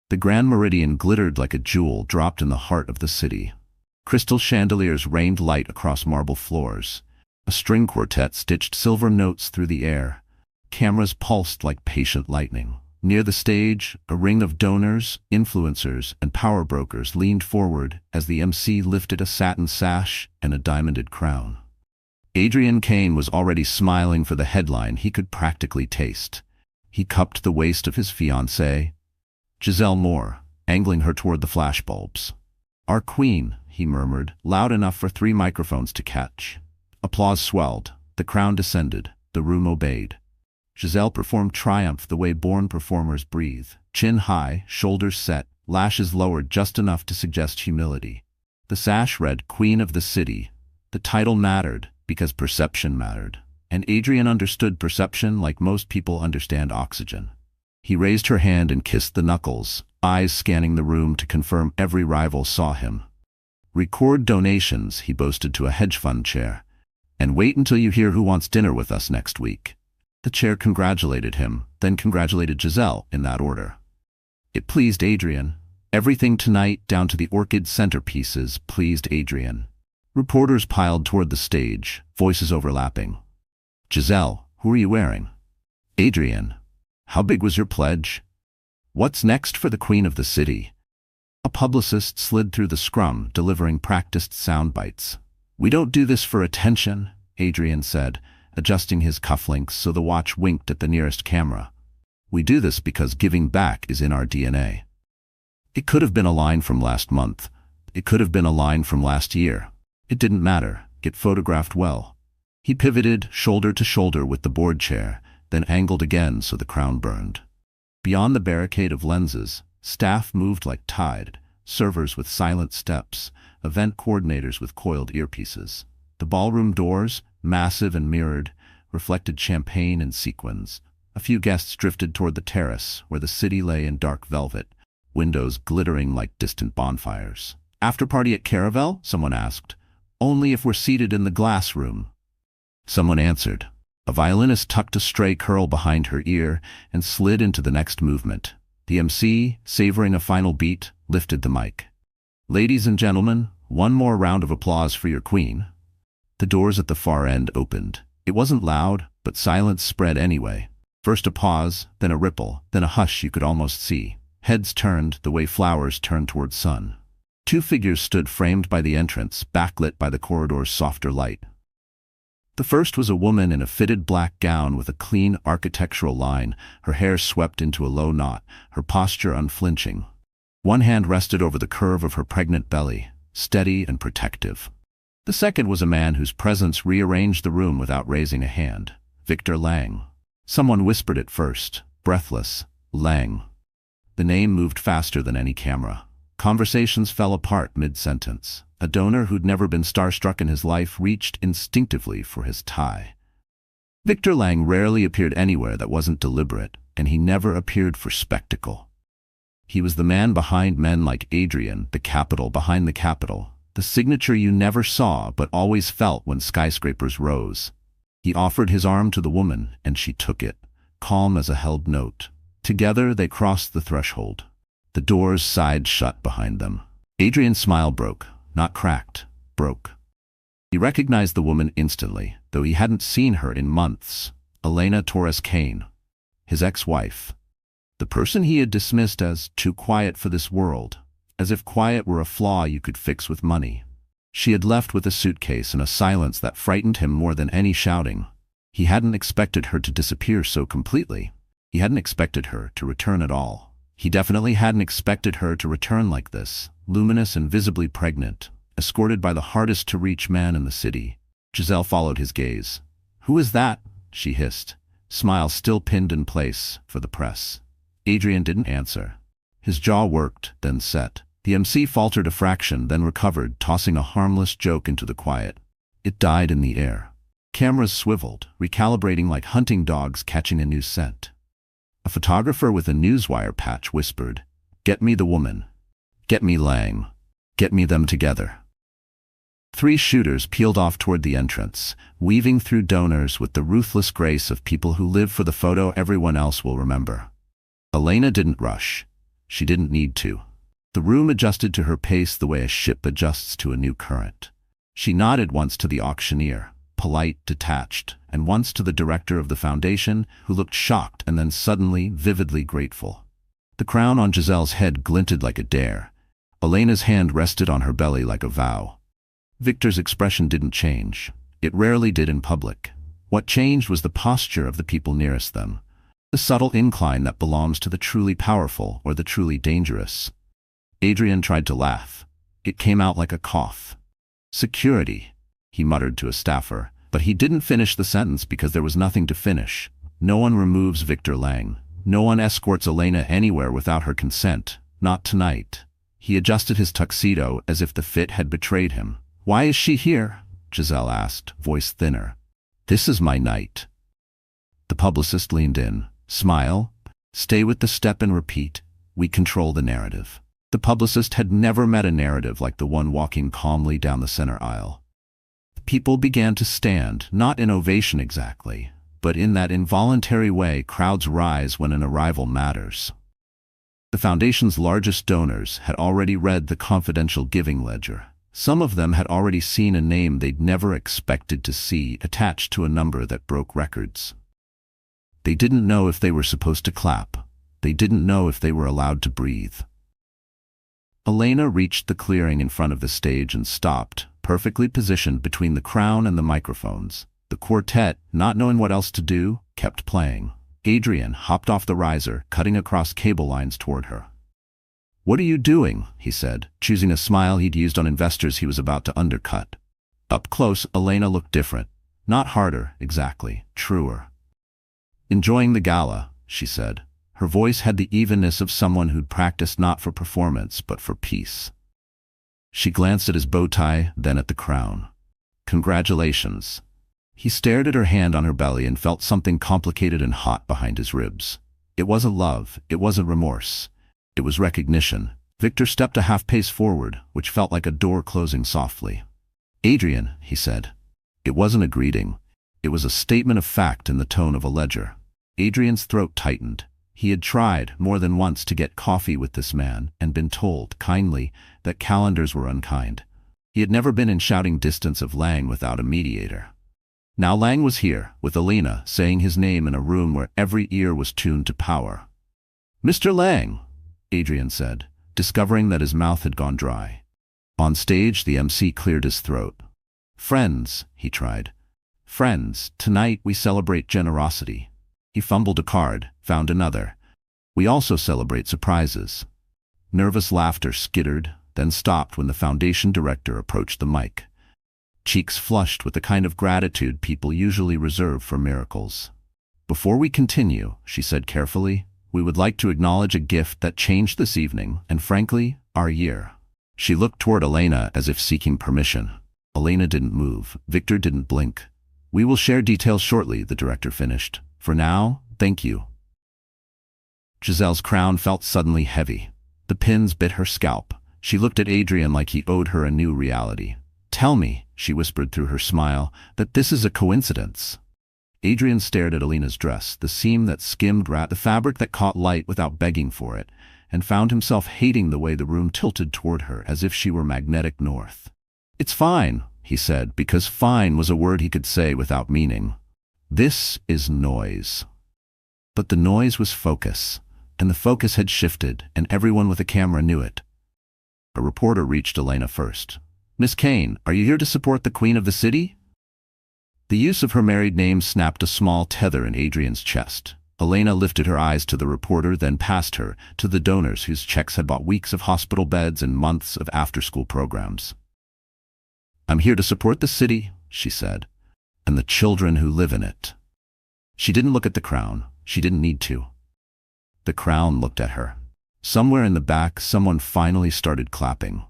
The Grand Meridian glittered like a jewel dropped in the heart of the city. Crystal chandeliers rained light across marble floors. A string quartet stitched silver notes through the air. Cameras pulsed like patient lightning. Near the stage, a ring of donors, influencers, and power brokers leaned forward as the MC lifted a satin sash and a diamonded crown. Adrian Kane was already smiling for the headline he could practically taste. He cupped the waist of his fiancée, Giselle Moore, angling her toward the flashbulbs. "Our queen," he murmured, loud enough for 3 microphones to catch. Applause swelled. The crown descended. The room obeyed. Giselle performed triumph the way born performers breathe. Chin high, shoulders set, lashes lowered just enough to suggest humility. The sash read Queen of the City. The title mattered because perception mattered. And Adrian understood perception like most people understand oxygen. He raised her hand and kissed the knuckles, eyes scanning the room to confirm every rival saw him. "Record donations," he boasted to a hedge fund chair. "And wait until you hear who wants dinner with us next week." The chair congratulated him, then congratulated Giselle in that order. It pleased Adrian. Everything tonight, down to the orchid centerpieces, pleased Adrian. Reporters piled toward the stage, voices overlapping. "Giselle, who are you wearing?" "Adrian, how big was your pledge?" "What's next for the Queen of the City?" A publicist slid through the scrum, delivering practiced sound bites. "We don't do this for attention," Adrian said, adjusting his cufflinks so the watch winked at the nearest camera. "We do this because giving back is in our DNA." It could have been a line from last month. It could have been a line from last year. It didn't matter. Get photographed well. He pivoted, shoulder to shoulder with the board chair, then angled again so the crown burned. Beyond the barricade of lenses, staff moved like tide, servers with silent steps, event coordinators with coiled earpieces. The ballroom doors, massive and mirrored, reflected champagne and sequins. A few guests drifted toward the terrace, where the city lay in dark velvet, windows glittering like distant bonfires. "After party at Caravel?" someone asked. "Only if we're seated in the glass room." Someone answered. A violinist tucked a stray curl behind her ear and slid into the next movement. The MC, savoring a final beat, lifted the mic. "Ladies and gentlemen, one more round of applause for your queen." The doors at the far end opened. It wasn't loud, but silence spread anyway. First a pause, then a ripple, then a hush you could almost see. Heads turned the way flowers turn toward sun. 2 figures stood framed by the entrance, backlit by the corridor's softer light. The first was a woman in a fitted black gown with a clean architectural line, her hair swept into a low knot, her posture unflinching. One hand rested over the curve of her pregnant belly, steady and protective. The second was a man whose presence rearranged the room without raising a hand. Victor Lang. Someone whispered it first, breathless. Lang. The name moved faster than any camera. Conversations fell apart mid-sentence. A donor who'd never been starstruck in his life reached instinctively for his tie. Victor Lang rarely appeared anywhere that wasn't deliberate, and he never appeared for spectacle. He was the man behind men like Adrian, the capital behind the capital, the signature you never saw but always felt when skyscrapers rose. He offered his arm to the woman, and she took it, calm as a held note. Together they crossed the threshold. The doors sighed shut behind them. Adrian's smile broke, not cracked, broke. He recognized the woman instantly, though he hadn't seen her in months. Elena Torres Kane, his ex-wife. The person he had dismissed as too quiet for this world, as if quiet were a flaw you could fix with money. She had left with a suitcase and a silence that frightened him more than any shouting. He hadn't expected her to disappear so completely. He hadn't expected her to return at all. He definitely hadn't expected her to return like this, luminous and visibly pregnant, escorted by the hardest-to-reach man in the city. Giselle followed his gaze. "Who is that?" she hissed, smile still pinned in place for the press. Adrian didn't answer. His jaw worked, then set. The MC faltered a fraction, then recovered, tossing a harmless joke into the quiet. It died in the air. Cameras swiveled, recalibrating like hunting dogs catching a new scent. A photographer with a newswire patch whispered, "Get me the woman. Get me Lang. Get me them together." 3 shooters peeled off toward the entrance, weaving through donors with the ruthless grace of people who live for the photo everyone else will remember. Elena didn't rush. She didn't need to. The room adjusted to her pace the way a ship adjusts to a new current. She nodded once to the auctioneer, polite, detached, and once to the director of the foundation, who looked shocked and then suddenly, vividly grateful. The crown on Giselle's head glinted like a dare. Elena's hand rested on her belly like a vow. Victor's expression didn't change. It rarely did in public. What changed was the posture of the people nearest them, the subtle incline that belongs to the truly powerful or the truly dangerous. Adrian tried to laugh. It came out like a cough. "Security," he muttered to a staffer, but he didn't finish the sentence because there was nothing to finish. No one removes Victor Lang. No one escorts Elena anywhere without her consent. Not tonight. He adjusted his tuxedo as if the fit had betrayed him. "Why is she here?" Giselle asked, voice thinner. "This is my night." The publicist leaned in. "Smile. Stay with the step and repeat. We control the narrative." The publicist had never met a narrative like the one walking calmly down the center aisle. People began to stand, not in ovation exactly, but in that involuntary way crowds rise when an arrival matters. The foundation's largest donors had already read the confidential giving ledger. Some of them had already seen a name they'd never expected to see attached to a number that broke records. They didn't know if they were supposed to clap. They didn't know if they were allowed to breathe. Elena reached the clearing in front of the stage and stopped, perfectly positioned between the crown and the microphones. The quartet, not knowing what else to do, kept playing. Adrian hopped off the riser, cutting across cable lines toward her. "What are you doing?" he said, choosing a smile he'd used on investors he was about to undercut. Up close, Elena looked different. Not harder, exactly, truer. "Enjoying the gala," she said. Her voice had the evenness of someone who'd practiced not for performance, but for peace. She glanced at his bow tie, then at the crown. "Congratulations." He stared at her hand on her belly and felt something complicated and hot behind his ribs. It wasn't love, it wasn't remorse. It was recognition. Victor stepped a half pace forward, which felt like a door closing softly. "Adrian," he said. It wasn't a greeting. It was a statement of fact in the tone of a ledger. Adrian's throat tightened. He had tried, more than once, to get coffee with this man, and been told, kindly, that calendars were unkind. He had never been in shouting distance of Lang without a mediator. Now Lang was here, with Elena, saying his name in a room where every ear was tuned to power. "Mr. Lang," Adrian said, discovering that his mouth had gone dry. On stage, the MC cleared his throat. "Friends," he tried. "Friends, tonight we celebrate generosity." He fumbled a card, found another. "We also celebrate surprises." Nervous laughter skittered, then stopped when the foundation director approached the mic. Cheeks flushed with the kind of gratitude people usually reserve for miracles. "Before we continue," she said carefully, "we would like to acknowledge a gift that changed this evening, and frankly, our year." She looked toward Elena as if seeking permission. Elena didn't move. Victor didn't blink. "We will share details shortly," the director finished. "For now, thank you." Giselle's crown felt suddenly heavy. The pins bit her scalp. She looked at Adrian like he owed her a new reality. "Tell me," she whispered through her smile, "that this is a coincidence." Adrian stared at Elena's dress, the seam that skimmed the fabric that caught light without begging for it, and found himself hating the way the room tilted toward her as if she were magnetic north. "It's fine," he said, because fine was a word he could say without meaning. "This is noise." But the noise was focus, and the focus had shifted, and everyone with a camera knew it. A reporter reached Elena first. "Miss Kane, are you here to support the Queen of the City?" The use of her married name snapped a small tether in Adrian's chest. Elena lifted her eyes to the reporter, then past her, to the donors whose checks had bought weeks of hospital beds and months of after-school programs. "I'm here to support the city," she said, "and the children who live in it." She didn't look at the crown. She didn't need to. The crown looked at her. Somewhere in the back, someone finally started clapping.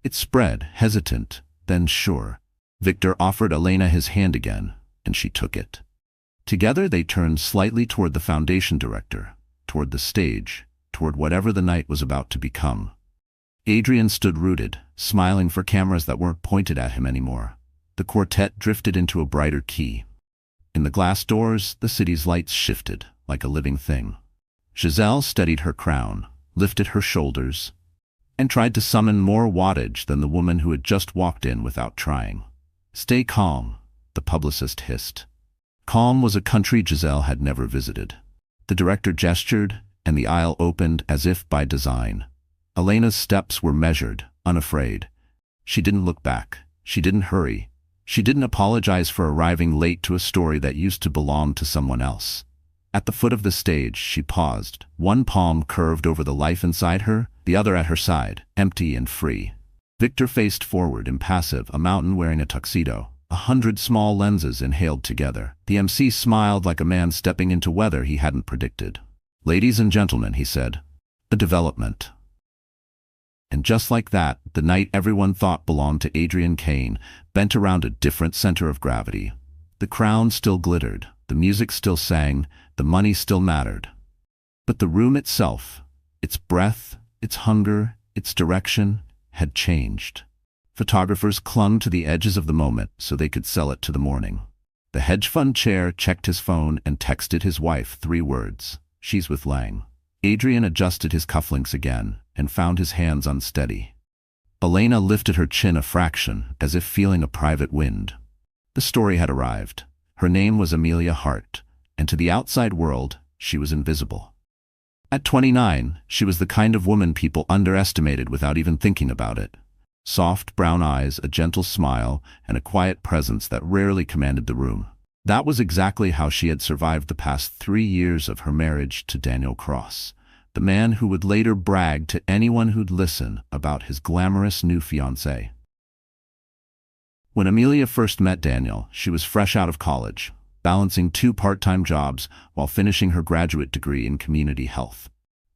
It spread, hesitant, then sure. Victor offered Elena his hand again, and she took it. Together they turned slightly toward the foundation director, toward the stage, toward whatever the night was about to become. Adrian stood rooted, smiling for cameras that weren't pointed at him anymore. The quartet drifted into a brighter key. In the glass doors, the city's lights shifted, like a living thing. Giselle steadied her crown. lifted her shoulders, and tried to summon more wattage than the woman who had just walked in without trying. "Stay calm," the publicist hissed. Calm was a country Giselle had never visited. The director gestured, and the aisle opened as if by design. Elena's steps were measured, unafraid. She didn't look back. She didn't hurry. She didn't apologize for arriving late to a story that used to belong to someone else. At the foot of the stage, she paused. One palm curved over the life inside her, the other at her side, empty and free. Victor faced forward, impassive, a mountain wearing a tuxedo. 100 small lenses inhaled together. The MC smiled like a man stepping into weather he hadn't predicted. "Ladies and gentlemen," he said, "a development." And just like that, the night everyone thought belonged to Adrian Kane bent around a different center of gravity. The crown still glittered, the music still sang, the money still mattered. But the room itself, its breath, its hunger, its direction, had changed. Photographers clung to the edges of the moment so they could sell it to the morning. The hedge fund chair checked his phone and texted his wife 3 words. "She's with Lang." Adrian adjusted his cufflinks again and found his hands unsteady. Elena lifted her chin a fraction, as if feeling a private wind. The story had arrived. Her name was Amelia Hart, and to the outside world, she was invisible. At 29, she was the kind of woman people underestimated without even thinking about it. Soft brown eyes, a gentle smile, and a quiet presence that rarely commanded the room. That was exactly how she had survived the past 3 years of her marriage to Daniel Cross, the man who would later brag to anyone who'd listen about his glamorous new fiancée. When Amelia first met Daniel, she was fresh out of college, balancing 2 part-time jobs while finishing her graduate degree in community health.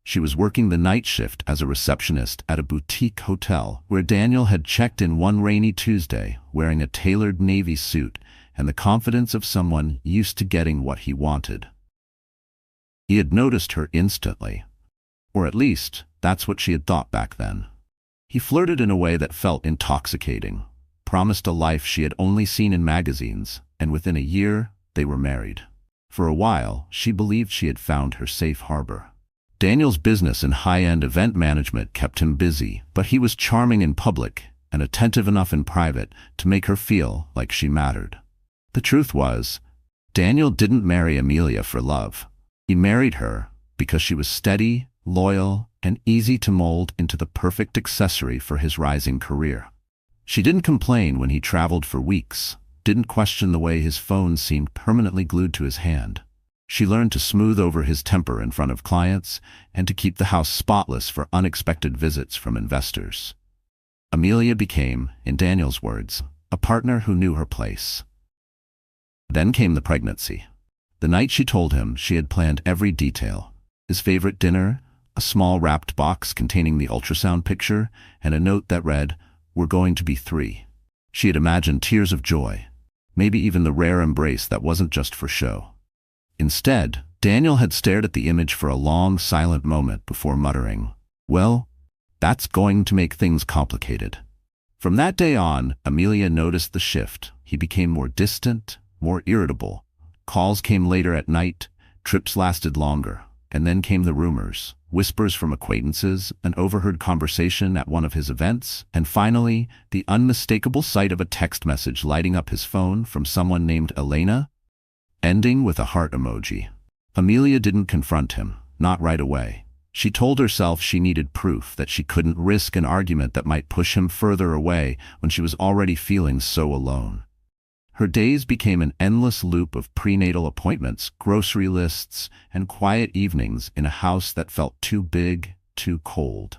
She was working the night shift as a receptionist at a boutique hotel where Daniel had checked in one rainy Tuesday wearing a tailored navy suit and the confidence of someone used to getting what he wanted. He had noticed her instantly, or at least that's what she had thought back then. He flirted in a way that felt intoxicating, promised a life she had only seen in magazines, and within a year they were married. For a while, she believed she had found her safe harbor. Daniel's business in high-end event management kept him busy, but he was charming in public and attentive enough in private to make her feel like she mattered. The truth was, Daniel didn't marry Amelia for love. He married her because she was steady, loyal, and easy to mold into the perfect accessory for his rising career. She didn't complain when he traveled for weeks, didn't question the way his phone seemed permanently glued to his hand. She learned to smooth over his temper in front of clients and to keep the house spotless for unexpected visits from investors. Amelia became, in Daniel's words, a partner who knew her place. Then came the pregnancy. The night she told him, she had planned every detail. His favorite dinner, a small wrapped box containing the ultrasound picture, and a note that read, "We're going to be 3. She had imagined tears of joy, maybe even the rare embrace that wasn't just for show. Instead, Daniel had stared at the image for a long, silent moment before muttering, "Well, that's going to make things complicated." From that day on, Amelia noticed the shift. He became more distant, more irritable. Calls came later at night, trips lasted longer, and then came the rumors, whispers from acquaintances, an overheard conversation at one of his events, and finally, the unmistakable sight of a text message lighting up his phone from someone named Elena, ending with a heart emoji. Amelia didn't confront him, not right away. She told herself she needed proof, that she couldn't risk an argument that might push him further away when she was already feeling so alone. Her days became an endless loop of prenatal appointments, grocery lists, and quiet evenings in a house that felt too big, too cold.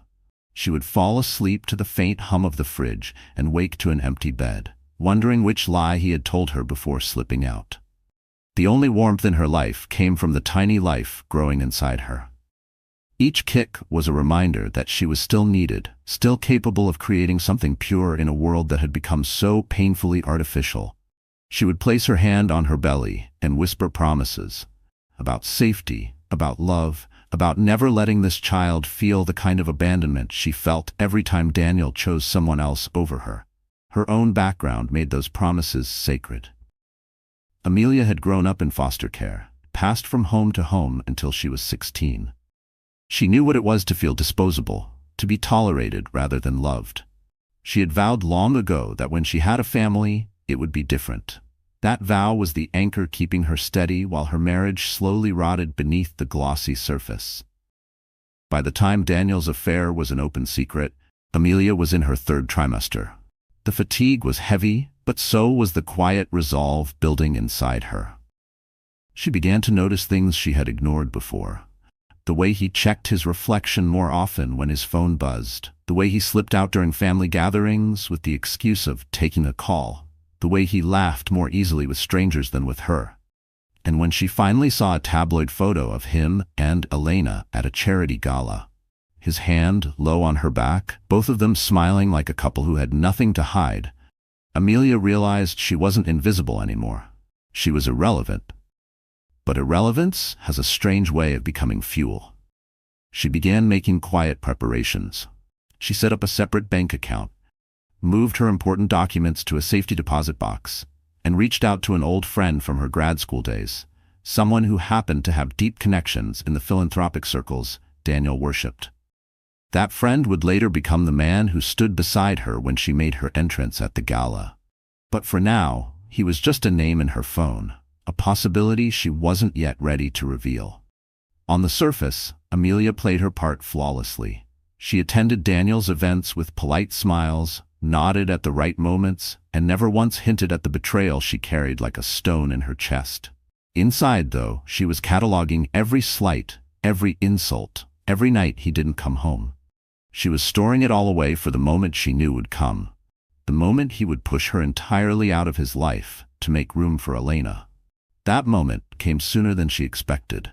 She would fall asleep to the faint hum of the fridge and wake to an empty bed, wondering which lie he had told her before slipping out. The only warmth in her life came from the tiny life growing inside her. Each kick was a reminder that she was still needed, still capable of creating something pure in a world that had become so painfully artificial. She would place her hand on her belly and whisper promises about safety, about love, about never letting this child feel the kind of abandonment she felt every time Daniel chose someone else over her. Her own background made those promises sacred. Amelia had grown up in foster care, passed from home to home until she was 16. She knew what it was to feel disposable, to be tolerated rather than loved. She had vowed long ago that when she had a family, it would be different. That vow was the anchor keeping her steady while her marriage slowly rotted beneath the glossy surface. By the time Daniel's affair was an open secret, Amelia was in her third trimester. The fatigue was heavy, but so was the quiet resolve building inside her. She began to notice things she had ignored before. The way he checked his reflection more often when his phone buzzed, the way he slipped out during family gatherings with the excuse of taking a call, the way he laughed more easily with strangers than with her. And when she finally saw a tabloid photo of him and Elena at a charity gala, his hand low on her back, both of them smiling like a couple who had nothing to hide, Amelia realized she wasn't invisible anymore. She was irrelevant. But irrelevance has a strange way of becoming fuel. She began making quiet preparations. She set up a separate bank account, moved her important documents to a safety deposit box, and reached out to an old friend from her grad school days, someone who happened to have deep connections in the philanthropic circles Daniel worshipped. That friend would later become the man who stood beside her when she made her entrance at the gala. But for now, he was just a name in her phone, a possibility she wasn't yet ready to reveal. On the surface, Amelia played her part flawlessly. She attended Daniel's events with polite smiles, nodded at the right moments, and never once hinted at the betrayal she carried like a stone in her chest. Inside, though, she was cataloging every slight, every insult, every night he didn't come home. She was storing it all away for the moment she knew would come, the moment he would push her entirely out of his life to make room for Elena. That moment came sooner than she expected.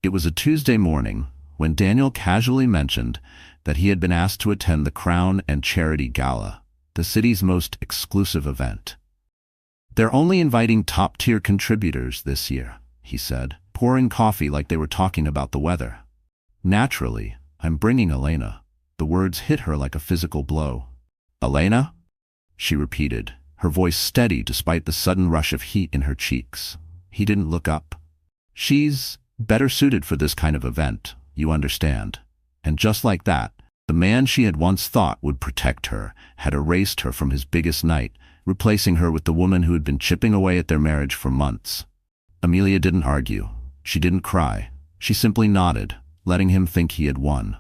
It was a Tuesday morning when Daniel casually mentioned that he had been asked to attend the Crown and Charity Gala, the city's most exclusive event. "They're only inviting top-tier contributors this year," he said, pouring coffee like they were talking about the weather. "Naturally, I'm bringing Elena." The words hit her like a physical blow. "Elena?" she repeated, her voice steady despite the sudden rush of heat in her cheeks. He didn't look up. "She's better suited for this kind of event, you understand." And just like that, the man she had once thought would protect her had erased her from his biggest night, replacing her with the woman who had been chipping away at their marriage for months. Amelia didn't argue. She didn't cry. She simply nodded, letting him think he had won.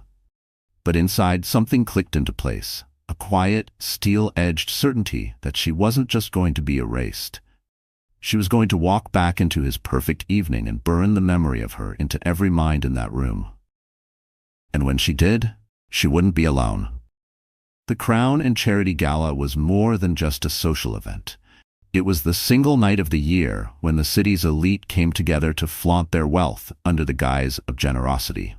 But inside, something clicked into place, a quiet, steel-edged certainty that she wasn't just going to be erased. She was going to walk back into his perfect evening and burn the memory of her into every mind in that room. And when she did, she wouldn't be alone. The Crown and Charity Gala was more than just a social event. It was the single night of the year when the city's elite came together to flaunt their wealth under the guise of generosity.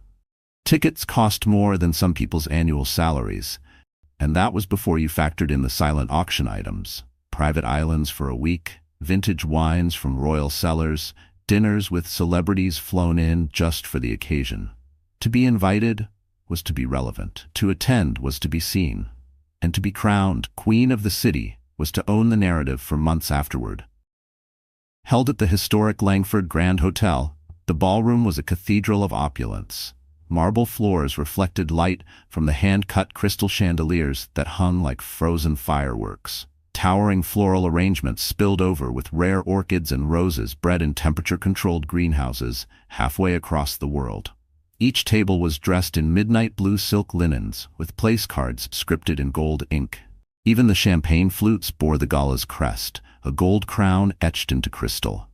Tickets cost more than some people's annual salaries, and that was before you factored in the silent auction items, private islands for a week, vintage wines from royal cellars, dinners with celebrities flown in just for the occasion. To be invited was to be relevant, to attend was to be seen, and to be crowned Queen of the City was to own the narrative for months afterward. Held at the historic Langford Grand Hotel, the ballroom was a cathedral of opulence. Marble floors reflected light from the hand-cut crystal chandeliers that hung like frozen fireworks. Towering floral arrangements spilled over with rare orchids and roses bred in temperature-controlled greenhouses halfway across the world. Each table was dressed in midnight blue silk linens with place cards scripted in gold ink. Even the champagne flutes bore the gala's crest, a gold crown etched into crystal.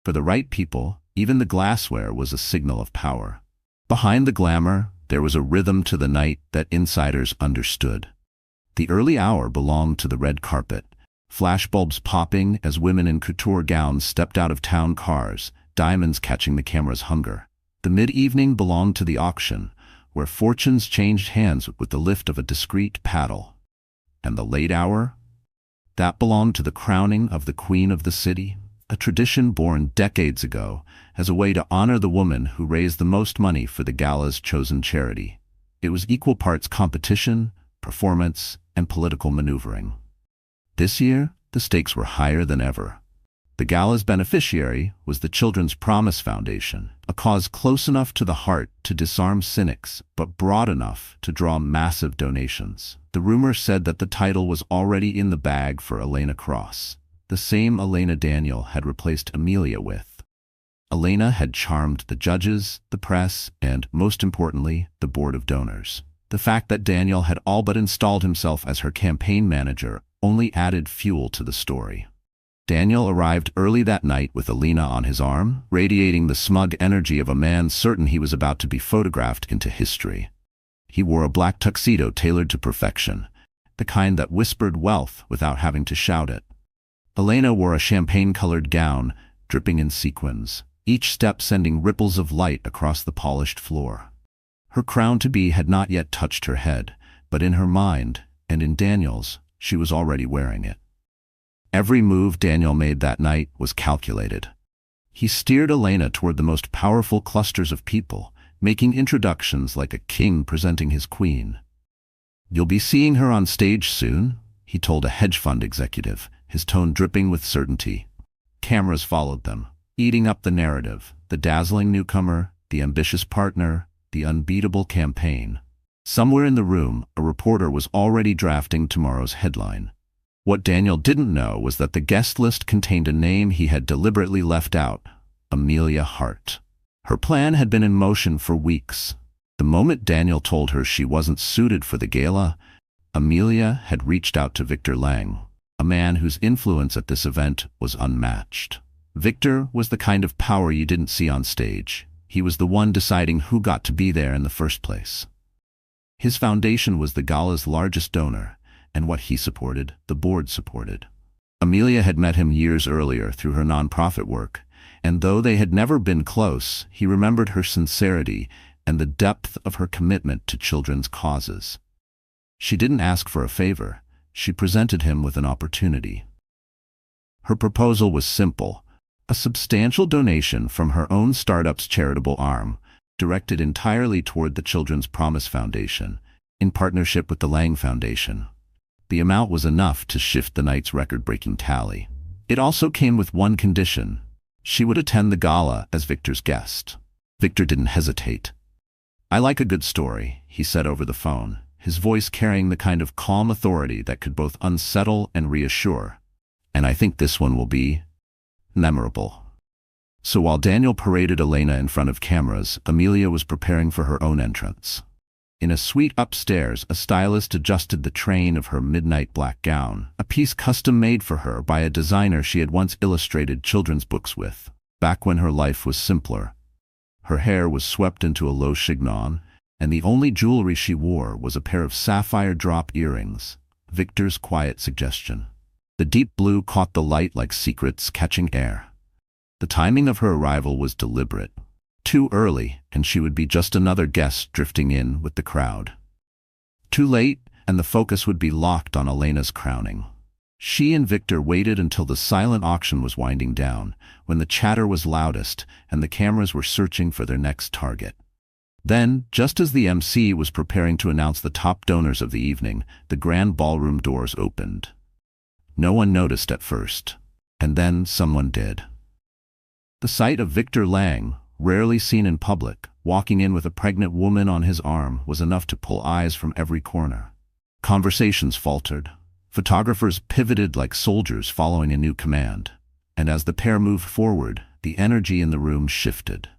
For the right people, even the glassware was a signal of power. Behind the glamour, there was a rhythm to the night that insiders understood. The early hour belonged to the red carpet, flashbulbs popping as women in couture gowns stepped out of town cars, diamonds catching the camera's hunger. The mid-evening belonged to the auction, where fortunes changed hands with the lift of a discreet paddle. And the late hour? That belonged to the crowning of the Queen of the City, a tradition born decades ago as a way to honor the woman who raised the most money for the gala's chosen charity. It was equal parts competition, performance, and political maneuvering. This year, the stakes were higher than ever. The gala's beneficiary was the Children's Promise Foundation, a cause close enough to the heart to disarm cynics, but broad enough to draw massive donations. The rumor said that the title was already in the bag for Elena Cross, the same Elena Daniel had replaced Amelia with. Elena had charmed the judges, the press, and, most importantly, the board of donors. The fact that Daniel had all but installed himself as her campaign manager only added fuel to the story. Daniel arrived early that night with Elena on his arm, radiating the smug energy of a man certain he was about to be photographed into history. He wore a black tuxedo tailored to perfection, the kind that whispered wealth without having to shout it. Elena wore a champagne-colored gown, dripping in sequins, each step sending ripples of light across the polished floor. Her crown-to-be had not yet touched her head, but in her mind, and in Daniel's, she was already wearing it. Every move Daniel made that night was calculated. He steered Elena toward the most powerful clusters of people, making introductions like a king presenting his queen. "You'll be seeing her on stage soon," he told a hedge fund executive, his tone dripping with certainty. Cameras followed them, eating up the narrative, the dazzling newcomer, the ambitious partner, the unbeatable campaign. Somewhere in the room, a reporter was already drafting tomorrow's headline. What Daniel didn't know was that the guest list contained a name he had deliberately left out: Amelia Hart. Her plan had been in motion for weeks. The moment Daniel told her she wasn't suited for the gala, Amelia had reached out to Victor Lang, a man whose influence at this event was unmatched. Victor was the kind of power you didn't see on stage. He was the one deciding who got to be there in the first place. His foundation was the gala's largest donor, and what he supported, the board supported. Amelia had met him years earlier through her nonprofit work, and though they had never been close, he remembered her sincerity and the depth of her commitment to children's causes. She didn't ask for a favor, she presented him with an opportunity. Her proposal was simple: a substantial donation from her own startup's charitable arm, directed entirely toward the Children's Promise Foundation, in partnership with the Lang Foundation. The amount was enough to shift the night's record-breaking tally. It also came with one condition: she would attend the gala as Victor's guest. Victor didn't hesitate. "I like a good story," he said over the phone, his voice carrying the kind of calm authority that could both unsettle and reassure. "And I think this one will be memorable." So while Daniel paraded Elena in front of cameras, Amelia was preparing for her own entrance. In a suite upstairs, a stylist adjusted the train of her midnight black gown, a piece custom-made for her by a designer she had once illustrated children's books with, back when her life was simpler. Her hair was swept into a low chignon, and the only jewelry she wore was a pair of sapphire drop earrings, Victor's quiet suggestion. The deep blue caught the light like secrets catching air. The timing of her arrival was deliberate. Too early, and she would be just another guest drifting in with the crowd. Too late, and the focus would be locked on Elena's crowning. She and Victor waited until the silent auction was winding down, when the chatter was loudest and the cameras were searching for their next target. Then, just as the MC was preparing to announce the top donors of the evening, the grand ballroom doors opened. No one noticed at first, and then someone did. The sight of Victor Lang, rarely seen in public, walking in with a pregnant woman on his arm was enough to pull eyes from every corner. Conversations faltered. Photographers pivoted like soldiers following a new command. And as the pair moved forward, the energy in the room shifted.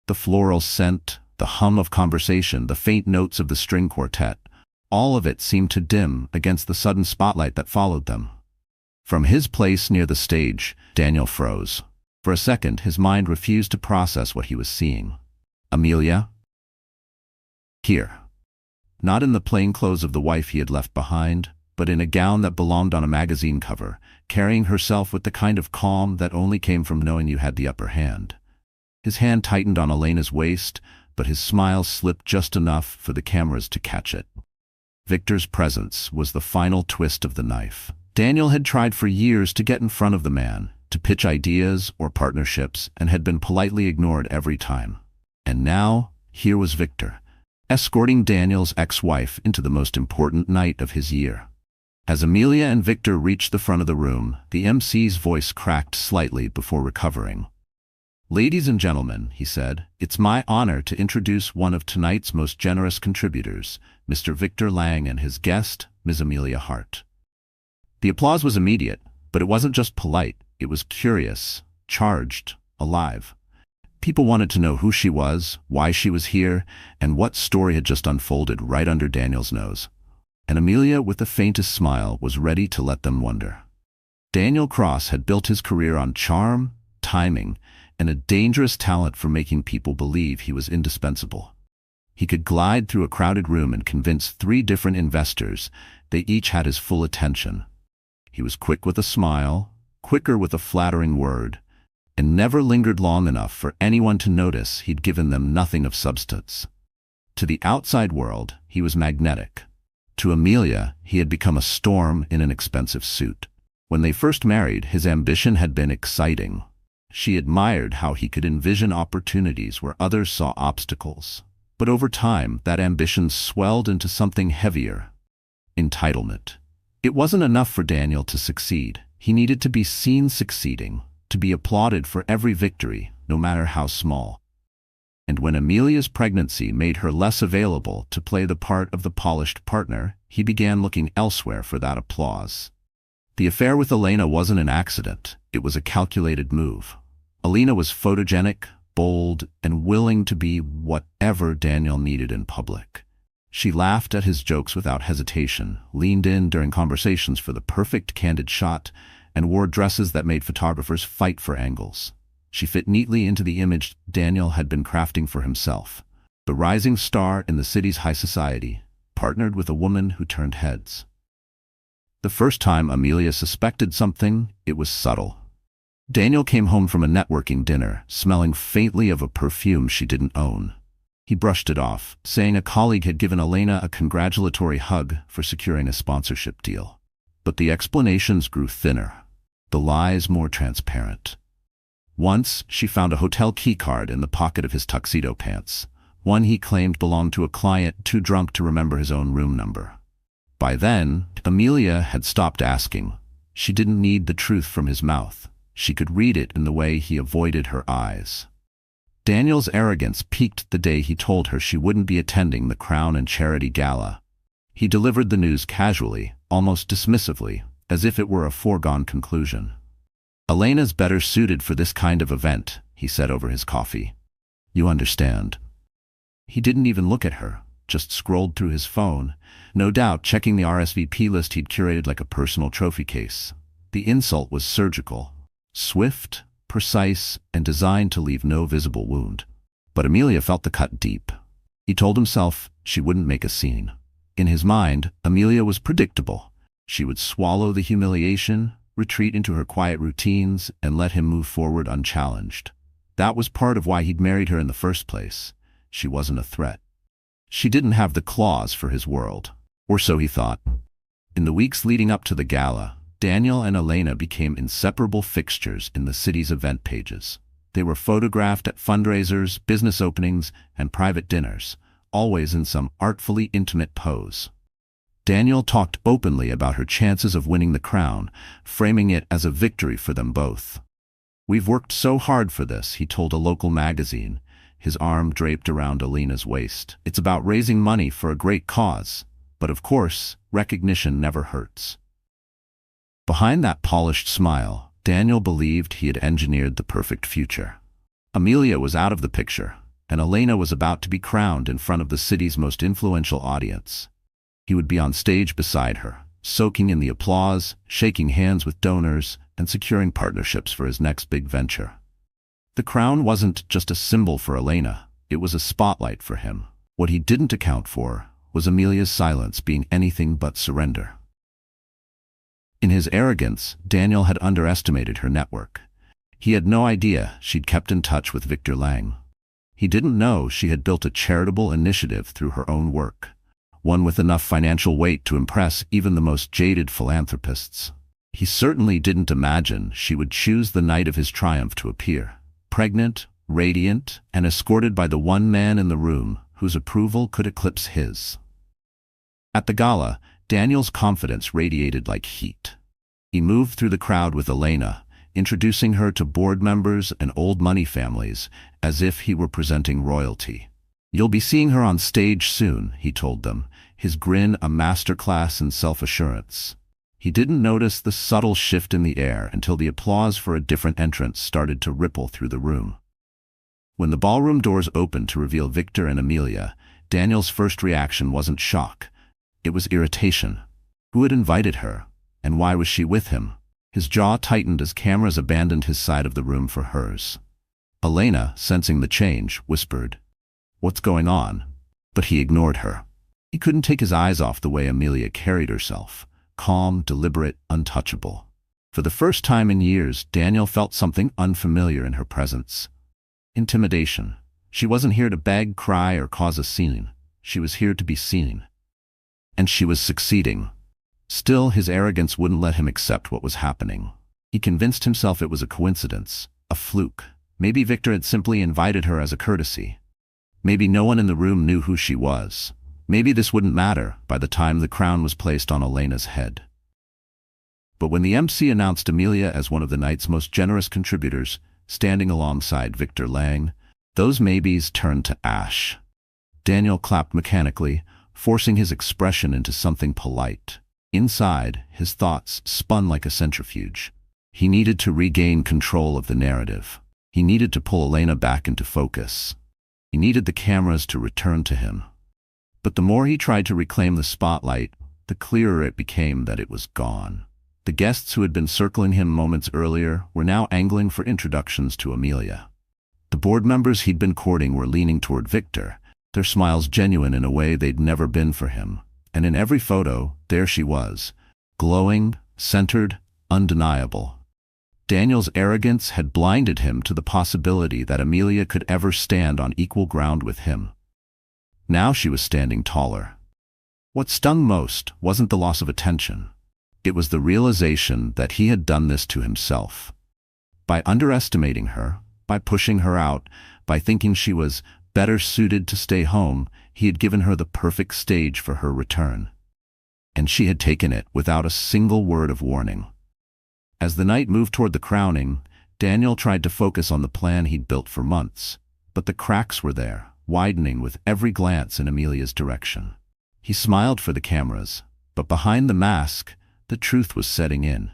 The floral scent, the hum of conversation, the faint notes of the string quartet, all of it seemed to dim against the sudden spotlight that followed them. From his place near the stage, Daniel froze. For a second, his mind refused to process what he was seeing. Amelia? Here. Not in the plain clothes of the wife he had left behind, but in a gown that belonged on a magazine cover, carrying herself with the kind of calm that only came from knowing you had the upper hand. His hand tightened on Elena's waist, but his smile slipped just enough for the cameras to catch it. Victor's presence was the final twist of the knife. Daniel had tried for years to get in front of the man, to pitch ideas or partnerships, and had been politely ignored every time. And now, here was Victor, escorting Daniel's ex-wife into the most important night of his year. As Amelia and Victor reached the front of the room, the MC's voice cracked slightly before recovering. "Ladies and gentlemen," he said, "it's my honor to introduce one of tonight's most generous contributors, Mr. Victor Lang, and his guest, Ms. Amelia Hart." The applause was immediate, but it wasn't just polite. It was curious, charged, alive. People wanted to know who she was, why she was here, and what story had just unfolded right under Daniel's nose. And Amelia, with the faintest smile, was ready to let them wonder. Daniel Cross had built his career on charm, timing, and a dangerous talent for making people believe he was indispensable. He could glide through a crowded room and convince 3 different investors they each had his full attention. He was quick with a smile, quicker with a flattering word, and never lingered long enough for anyone to notice he'd given them nothing of substance. To the outside world, he was magnetic. To Amelia, he had become a storm in an expensive suit. When they first married, his ambition had been exciting. She admired how he could envision opportunities where others saw obstacles. But over time, that ambition swelled into something heavier: entitlement. It wasn't enough for Daniel to succeed. He needed to be seen succeeding, to be applauded for every victory, no matter how small. And when Amelia's pregnancy made her less available to play the part of the polished partner, he began looking elsewhere for that applause. The affair with Elena wasn't an accident. It was a calculated move. Elena was photogenic, bold, and willing to be whatever Daniel needed in public. She laughed at his jokes without hesitation, leaned in during conversations for the perfect candid shot, and wore dresses that made photographers fight for angles. She fit neatly into the image Daniel had been crafting for himself: the rising star in the city's high society, partnered with a woman who turned heads. The first time Amelia suspected something, it was subtle. Daniel came home from a networking dinner, smelling faintly of a perfume she didn't own. He brushed it off, saying a colleague had given Elena a congratulatory hug for securing a sponsorship deal. But the explanations grew thinner, the lies more transparent. Once, she found a hotel keycard in the pocket of his tuxedo pants, one he claimed belonged to a client too drunk to remember his own room number. By then, Amelia had stopped asking. She didn't need the truth from his mouth. She could read it in the way he avoided her eyes. Daniel's arrogance peaked the day he told her she wouldn't be attending the Crown and Charity Gala. He delivered the news casually, almost dismissively, as if it were a foregone conclusion. "Elena's better suited for this kind of event," he said over his coffee. "You understand." He didn't even look at her, just scrolled through his phone, no doubt checking the RSVP list he'd curated like a personal trophy case. The insult was surgical, swift, precise, and designed to leave no visible wound. But Amelia felt the cut deep. He told himself she wouldn't make a scene. In his mind, Amelia was predictable. She would swallow the humiliation, retreat into her quiet routines, and let him move forward unchallenged. That was part of why he'd married her in the first place. She wasn't a threat. She didn't have the claws for his world. Or so he thought. In the weeks leading up to the gala, Daniel and Elena became inseparable fixtures in the city's event pages. They were photographed at fundraisers, business openings, and private dinners, always in some artfully intimate pose. Daniel talked openly about her chances of winning the crown, framing it as a victory for them both. "We've worked so hard for this," he told a local magazine, his arm draped around Elena's waist. "It's about raising money for a great cause. But of course, recognition never hurts." Behind that polished smile, Daniel believed he had engineered the perfect future. Amelia was out of the picture, and Elena was about to be crowned in front of the city's most influential audience. He would be on stage beside her, soaking in the applause, shaking hands with donors, and securing partnerships for his next big venture. The crown wasn't just a symbol for Elena, it was a spotlight for him. What he didn't account for was Amelia's silence being anything but surrender. In his arrogance, Daniel had underestimated her network. He had no idea she'd kept in touch with Victor Lang. He didn't know she had built a charitable initiative through her own work, one with enough financial weight to impress even the most jaded philanthropists. He certainly didn't imagine she would choose the night of his triumph to appear, pregnant, radiant, and escorted by the one man in the room whose approval could eclipse his. At the gala, Daniel's confidence radiated like heat. He moved through the crowd with Elena, introducing her to board members and old money families, as if he were presenting royalty. "You'll be seeing her on stage soon," he told them, his grin a masterclass in self-assurance. He didn't notice the subtle shift in the air until the applause for a different entrance started to ripple through the room. When the ballroom doors opened to reveal Victor and Amelia, Daniel's first reaction wasn't shock. It was irritation. Who had invited her? And why was she with him? His jaw tightened as cameras abandoned his side of the room for hers. Elena, sensing the change, whispered, "What's going on?" But he ignored her. He couldn't take his eyes off the way Amelia carried herself. Calm, deliberate, untouchable. For the first time in years, Daniel felt something unfamiliar in her presence. Intimidation. She wasn't here to beg, cry, or cause a scene. She was here to be seen. And she was succeeding. Still, his arrogance wouldn't let him accept what was happening. He convinced himself it was a coincidence, a fluke. Maybe Victor had simply invited her as a courtesy. Maybe no one in the room knew who she was. Maybe this wouldn't matter by the time the crown was placed on Elena's head. But when the MC announced Amelia as one of the night's most generous contributors, standing alongside Victor Lang, those maybes turned to ash. Daniel clapped mechanically, forcing his expression into something polite. Inside, his thoughts spun like a centrifuge. He needed to regain control of the narrative. He needed to pull Elena back into focus. He needed the cameras to return to him. But the more he tried to reclaim the spotlight, the clearer it became that it was gone. The guests who had been circling him moments earlier were now angling for introductions to Amelia. The board members he'd been courting were leaning toward Victor, their smiles genuine in a way they'd never been for him. And in every photo, there she was, glowing, centered, undeniable. Daniel's arrogance had blinded him to the possibility that Amelia could ever stand on equal ground with him. Now she was standing taller. What stung most wasn't the loss of attention. It was the realization that he had done this to himself. By underestimating her, by pushing her out, by thinking she was better suited to stay home, he had given her the perfect stage for her return. And she had taken it without a single word of warning. As the night moved toward the crowning, Daniel tried to focus on the plan he'd built for months, but the cracks were there, widening with every glance in Amelia's direction. He smiled for the cameras, but behind the mask, the truth was setting in.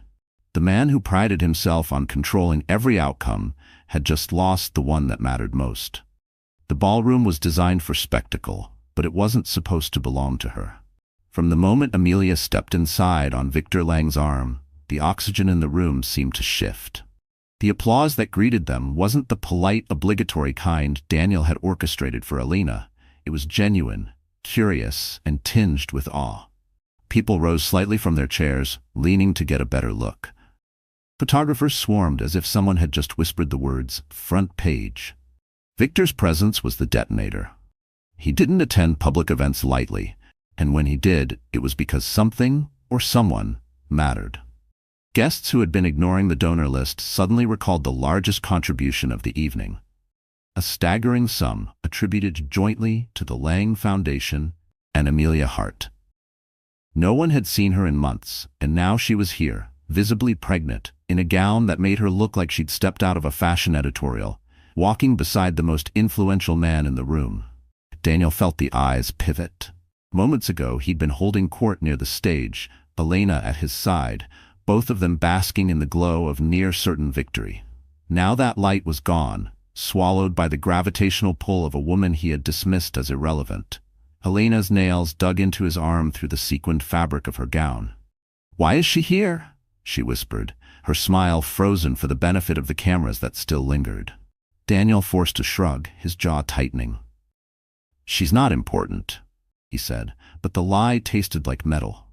The man who prided himself on controlling every outcome had just lost the one that mattered most. The ballroom was designed for spectacle, but it wasn't supposed to belong to her. From the moment Amelia stepped inside on Victor Lang's arm, the oxygen in the room seemed to shift. The applause that greeted them wasn't the polite, obligatory kind Daniel had orchestrated for Elena. It was genuine, curious, and tinged with awe. People rose slightly from their chairs, leaning to get a better look. Photographers swarmed as if someone had just whispered the words, "front page." Victor's presence was the detonator. He didn't attend public events lightly, and when he did, it was because something or someone mattered. Guests who had been ignoring the donor list suddenly recalled the largest contribution of the evening. A staggering sum attributed jointly to the Lang Foundation and Amelia Hart. No one had seen her in months, and now she was here, visibly pregnant, in a gown that made her look like she'd stepped out of a fashion editorial, walking beside the most influential man in the room. Daniel felt the eyes pivot. Moments ago, he'd been holding court near the stage, Elena at his side, both of them basking in the glow of near-certain victory. Now that light was gone, swallowed by the gravitational pull of a woman he had dismissed as irrelevant. Elena's nails dug into his arm through the sequined fabric of her gown. "Why is she here?" she whispered, her smile frozen for the benefit of the cameras that still lingered. Daniel forced a shrug, his jaw tightening. "She's not important," he said, but the lie tasted like metal.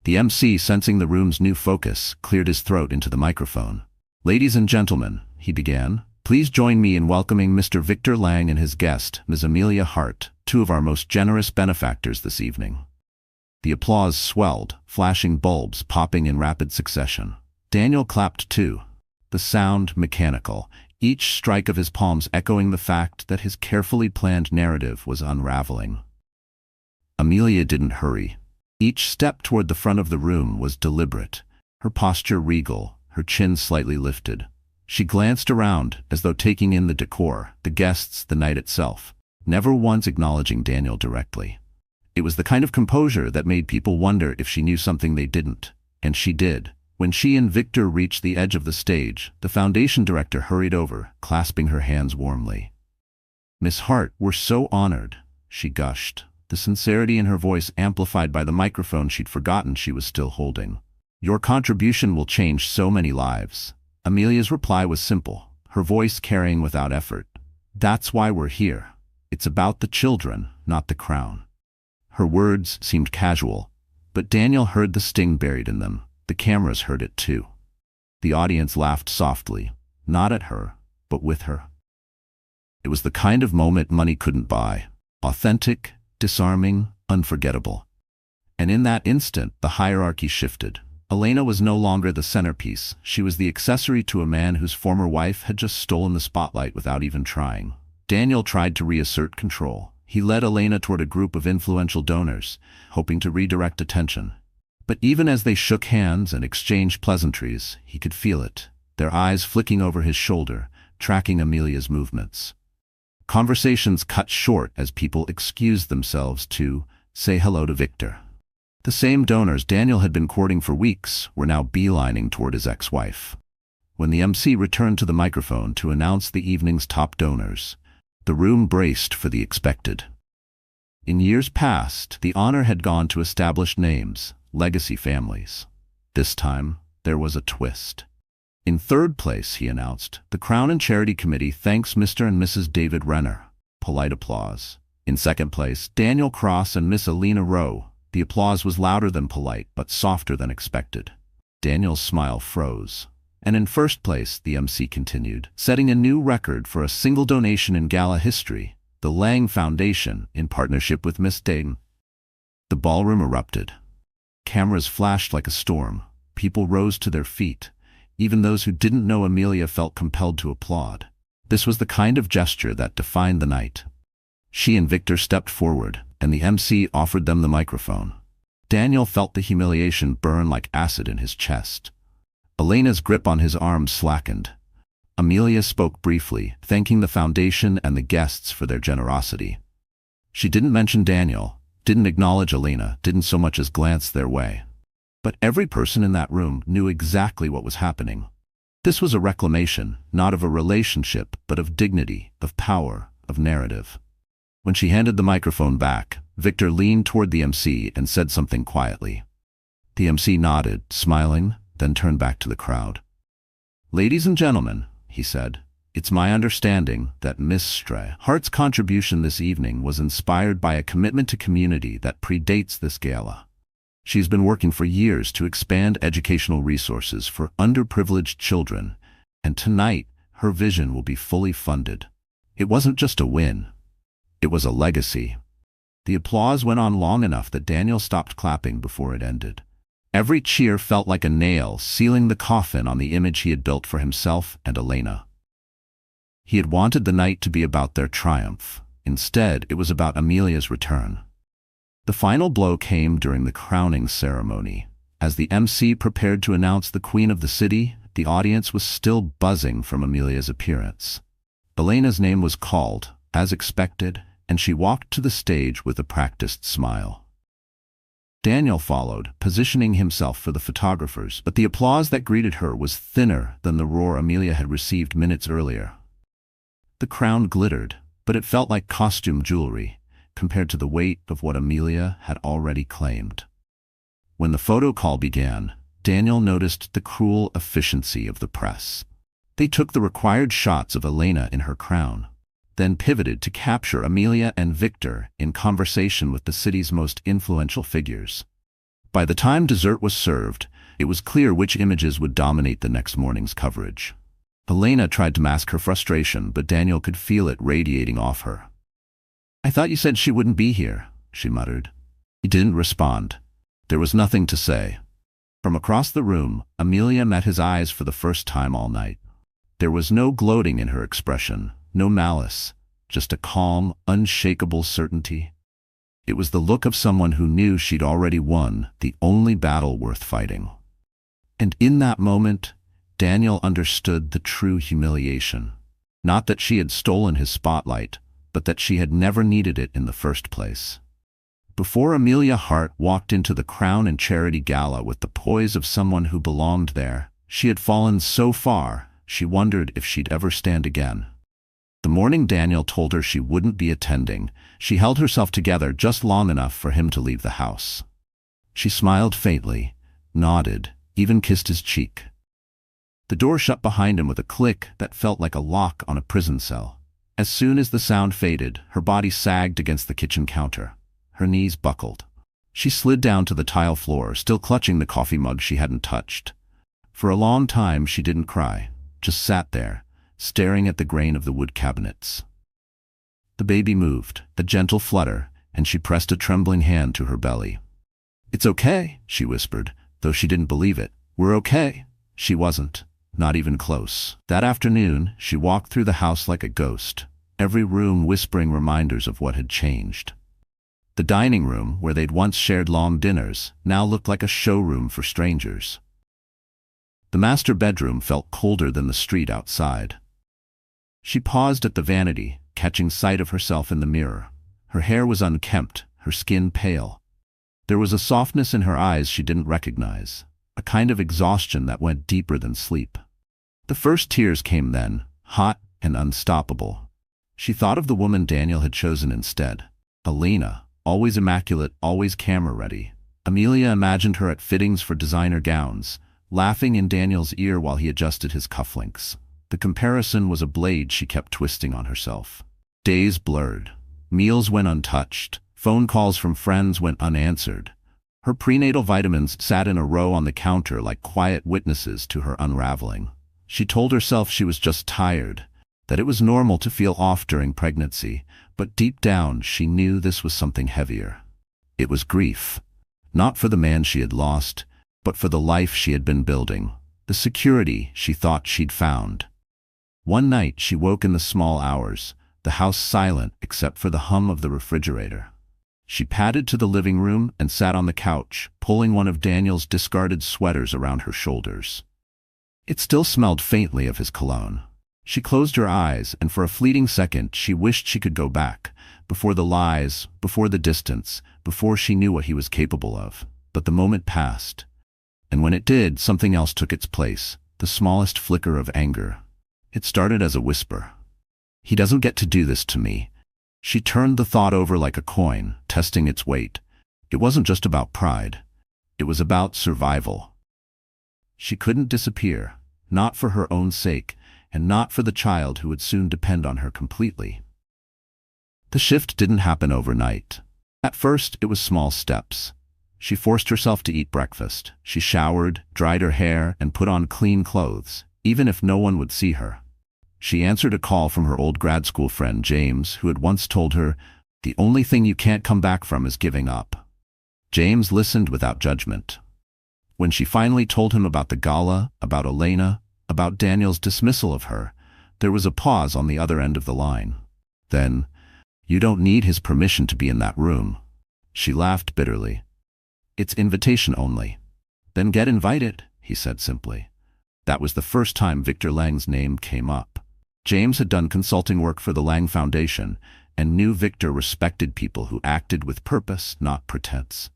The MC, sensing the room's new focus, cleared his throat into the microphone. "Ladies and gentlemen," he began, "please join me in welcoming Mr. Victor Lang and his guest, Ms. Amelia Hart, two of our most generous benefactors this evening." The applause swelled, flashing bulbs popping in rapid succession. Daniel clapped too, the sound mechanical, each strike of his palms echoing the fact that his carefully planned narrative was unraveling. Amelia didn't hurry. Each step toward the front of the room was deliberate, her posture regal, her chin slightly lifted. She glanced around, as though taking in the decor, the guests, the night itself, never once acknowledging Daniel directly. It was the kind of composure that made people wonder if she knew something they didn't, and she did. When she and Victor reached the edge of the stage, the foundation director hurried over, clasping her hands warmly. "Miss Hart, we're so honored," she gushed, the sincerity in her voice amplified by the microphone she'd forgotten she was still holding. "Your contribution will change so many lives." Amelia's reply was simple, her voice carrying without effort. "That's why we're here. It's about the children, not the crown." Her words seemed casual, but Daniel heard the sting buried in them. The cameras heard it too. The audience laughed softly, not at her, but with her. It was the kind of moment money couldn't buy. Authentic, disarming, unforgettable. And in that instant, the hierarchy shifted. Elena was no longer the centerpiece. She was the accessory to a man whose former wife had just stolen the spotlight without even trying. Daniel tried to reassert control. He led Elena toward a group of influential donors, hoping to redirect attention. But even as they shook hands and exchanged pleasantries, he could feel it, their eyes flicking over his shoulder, tracking Amelia's movements. Conversations cut short as people excused themselves to say hello to Victor. The same donors Daniel had been courting for weeks were now beelining toward his ex-wife. When the MC returned to the microphone to announce the evening's top donors, the room braced for the expected. In years past, the honor had gone to established names, legacy families. This time, there was a twist. In third place, he announced, the Crown and Charity Committee thanks Mr. and Mrs. David Renner. Polite applause. In second place, Daniel Cross and Miss Alina Rowe. The applause was louder than polite, but softer than expected. Daniel's smile froze. And in first place, the MC continued, setting a new record for a single donation in gala history, the Lang Foundation, in partnership with Miss Dayton. The ballroom erupted. Cameras flashed like a storm. People rose to their feet. Even those who didn't know Amelia felt compelled to applaud. This was the kind of gesture that defined the night. She and Victor stepped forward, and the MC offered them the microphone. Daniel felt the humiliation burn like acid in his chest. Elena's grip on his arm slackened. Amelia spoke briefly, thanking the foundation and the guests for their generosity. She didn't mention Daniel, didn't acknowledge Elena, didn't so much as glance their way. But every person in that room knew exactly what was happening. This was a reclamation, not of a relationship, but of dignity, of power, of narrative. When she handed the microphone back, Victor leaned toward the MC and said something quietly. The MC nodded, smiling, then turned back to the crowd. "Ladies and gentlemen," he said, "it's my understanding that Miss Hart's contribution this evening was inspired by a commitment to community that predates this gala. She's been working for years to expand educational resources for underprivileged children, and tonight her vision will be fully funded." It wasn't just a win. It was a legacy. The applause went on long enough that Daniel stopped clapping before it ended. Every cheer felt like a nail sealing the coffin on the image he had built for himself and Elena. He had wanted the night to be about their triumph. Instead, it was about Amelia's return. The final blow came during the crowning ceremony. As the MC prepared to announce the Queen of the City, the audience was still buzzing from Amelia's appearance. Elena's name was called, as expected, and she walked to the stage with a practiced smile. Daniel followed, positioning himself for the photographers, but the applause that greeted her was thinner than the roar Amelia had received minutes earlier. The crown glittered, but it felt like costume jewelry, compared to the weight of what Amelia had already claimed. When the photo call began, Daniel noticed the cruel efficiency of the press. They took the required shots of Elena in her crown, then pivoted to capture Amelia and Victor in conversation with the city's most influential figures. By the time dessert was served, it was clear which images would dominate the next morning's coverage. Elena tried to mask her frustration, but Daniel could feel it radiating off her. "I thought you said she wouldn't be here," she muttered. He didn't respond. There was nothing to say. From across the room, Amelia met his eyes for the first time all night. There was no gloating in her expression, no malice, just a calm, unshakable certainty. It was the look of someone who knew she'd already won the only battle worth fighting. And in that moment, Daniel understood the true humiliation. Not that she had stolen his spotlight, but that she had never needed it in the first place. Before Amelia Hart walked into the Crown and Charity Gala with the poise of someone who belonged there, she had fallen so far, she wondered if she'd ever stand again. The morning Daniel told her she wouldn't be attending, she held herself together just long enough for him to leave the house. She smiled faintly, nodded, even kissed his cheek. The door shut behind him with a click that felt like a lock on a prison cell. As soon as the sound faded, her body sagged against the kitchen counter. Her knees buckled. She slid down to the tile floor, still clutching the coffee mug she hadn't touched. For a long time she didn't cry, just sat there, staring at the grain of the wood cabinets. The baby moved, a gentle flutter, and she pressed a trembling hand to her belly. "It's okay," she whispered, though she didn't believe it. "We're okay." She wasn't, not even close. That afternoon, she walked through the house like a ghost, every room whispering reminders of what had changed. The dining room, where they'd once shared long dinners, now looked like a showroom for strangers. The master bedroom felt colder than the street outside. She paused at the vanity, catching sight of herself in the mirror. Her hair was unkempt, her skin pale. There was a softness in her eyes she didn't recognize, a kind of exhaustion that went deeper than sleep. The first tears came then, hot and unstoppable. She thought of the woman Daniel had chosen instead, Elena, always immaculate, always camera-ready. Amelia imagined her at fittings for designer gowns, laughing in Daniel's ear while he adjusted his cufflinks. The comparison was a blade she kept twisting on herself. Days blurred. Meals went untouched. Phone calls from friends went unanswered. Her prenatal vitamins sat in a row on the counter like quiet witnesses to her unraveling. She told herself she was just tired, that it was normal to feel off during pregnancy, but deep down she knew this was something heavier. It was grief, not for the man she had lost, but for the life she had been building, the security she thought she'd found. One night she woke in the small hours, the house silent except for the hum of the refrigerator. She padded to the living room and sat on the couch, pulling one of Daniel's discarded sweaters around her shoulders. It still smelled faintly of his cologne. She closed her eyes, and for a fleeting second she wished she could go back, before the lies, before the distance, before she knew what he was capable of. But the moment passed, and when it did, something else took its place, the smallest flicker of anger. It started as a whisper. "He doesn't get to do this to me." She turned the thought over like a coin, testing its weight. It wasn't just about pride. It was about survival. She couldn't disappear, not for her own sake, and not for the child who would soon depend on her completely. The shift didn't happen overnight. At first, it was small steps. She forced herself to eat breakfast. She showered, dried her hair, and put on clean clothes, even if no one would see her. She answered a call from her old grad school friend James, who had once told her, "The only thing you can't come back from is giving up." James listened without judgment. When she finally told him about the gala, about Elena, about Daniel's dismissal of her, there was a pause on the other end of the line. Then, "You don't need his permission to be in that room." She laughed bitterly. "It's invitation only." "Then get invited," he said simply. That was the first time Victor Lang's name came up. James had done consulting work for the Lang Foundation, and knew Victor respected people who acted with purpose, not pretense.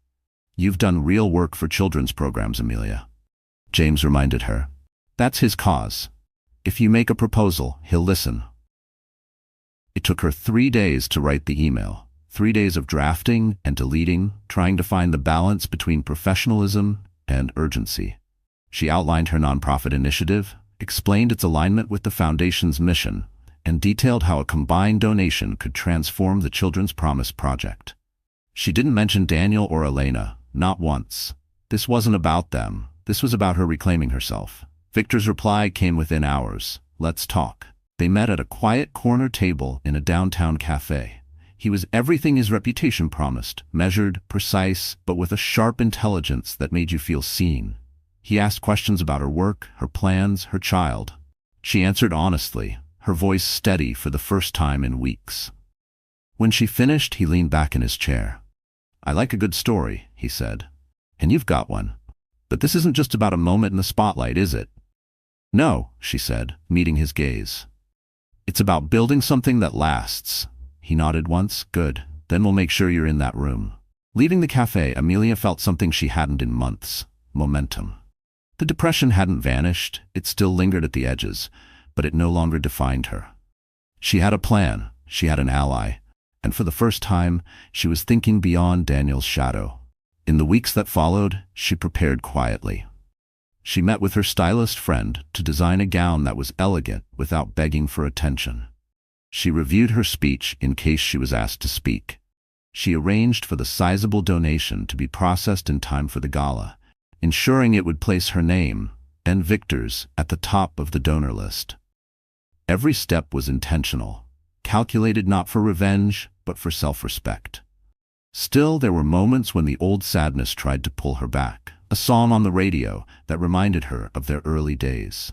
"You've done real work for children's programs, Amelia," James reminded her. "That's his cause. If you make a proposal, he'll listen." It took her 3 days to write the email, 3 days of drafting and deleting, trying to find the balance between professionalism and urgency. She outlined her nonprofit initiative, explained its alignment with the Foundation's mission, and detailed how a combined donation could transform the Children's Promise Project. She didn't mention Daniel or Elena, not once. This wasn't about them. This was about her reclaiming herself. Victor's reply came within hours. "Let's talk." They met at a quiet corner table in a downtown cafe. He was everything his reputation promised, measured, precise, but with a sharp intelligence that made you feel seen. He asked questions about her work, her plans, her child. She answered honestly, her voice steady for the first time in weeks. When she finished, he leaned back in his chair. "I like a good story," he said. "And you've got one. But this isn't just about a moment in the spotlight, is it?" "No," she said, meeting his gaze. "It's about building something that lasts." He nodded once. "Good. Then we'll make sure you're in that room." Leaving the cafe, Amelia felt something she hadn't in months: momentum. The depression hadn't vanished, it still lingered at the edges, but it no longer defined her. She had a plan, she had an ally, and for the first time, she was thinking beyond Daniel's shadow. In the weeks that followed, she prepared quietly. She met with her stylist friend to design a gown that was elegant without begging for attention. She reviewed her speech in case she was asked to speak. She arranged for the sizable donation to be processed in time for the gala, ensuring it would place her name, and Victor's, at the top of the donor list. Every step was intentional, calculated not for revenge, but for self-respect. Still, there were moments when the old sadness tried to pull her back. A song on the radio that reminded her of their early days.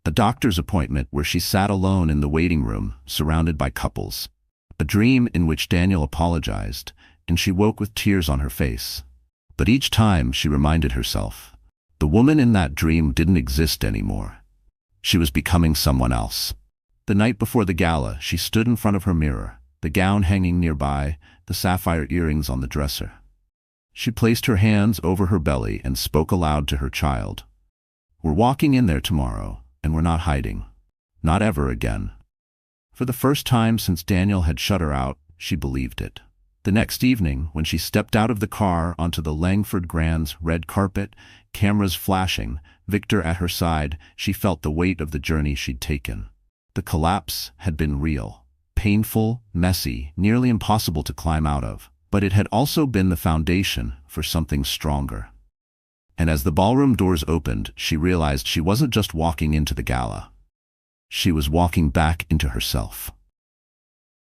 A doctor's appointment where she sat alone in the waiting room, surrounded by couples. A dream in which Daniel apologized, and she woke with tears on her face. But each time she reminded herself, the woman in that dream didn't exist anymore. She was becoming someone else. The night before the gala, she stood in front of her mirror, the gown hanging nearby, the sapphire earrings on the dresser. She placed her hands over her belly and spoke aloud to her child. "We're walking in there tomorrow, and we're not hiding. Not ever again." For the first time since Daniel had shut her out, she believed it. The next evening, when she stepped out of the car onto the Langford Grand's red carpet, cameras flashing, Victor at her side, she felt the weight of the journey she'd taken. The collapse had been real, painful, messy, nearly impossible to climb out of. But it had also been the foundation for something stronger. And as the ballroom doors opened, she realized she wasn't just walking into the gala. She was walking back into herself.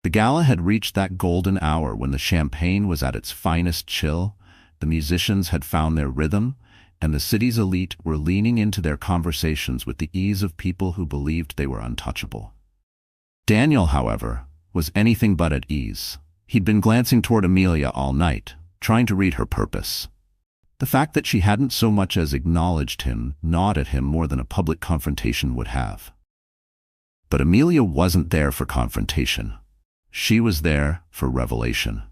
The gala had reached that golden hour when the champagne was at its finest chill, the musicians had found their rhythm, and the city's elite were leaning into their conversations with the ease of people who believed they were untouchable. Daniel, however, was anything but at ease. He'd been glancing toward Amelia all night, trying to read her purpose. The fact that she hadn't so much as acknowledged him gnawed at him more than a public confrontation would have. But Amelia wasn't there for confrontation. She was there for revelation.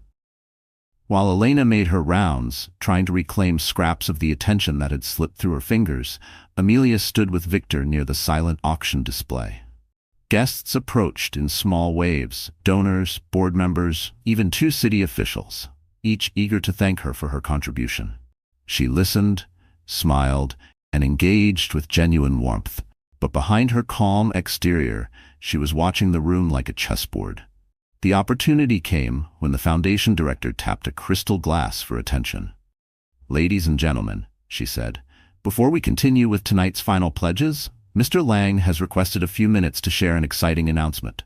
While Elena made her rounds, trying to reclaim scraps of the attention that had slipped through her fingers, Amelia stood with Victor near the silent auction display. Guests approached in small waves, donors, board members, even 2 city officials, each eager to thank her for her contribution. She listened, smiled, and engaged with genuine warmth, but behind her calm exterior, she was watching the room like a chessboard. The opportunity came when the foundation director tapped a crystal glass for attention. "Ladies and gentlemen," she said, "before we continue with tonight's final pledges, Mr. Lang has requested a few minutes to share an exciting announcement."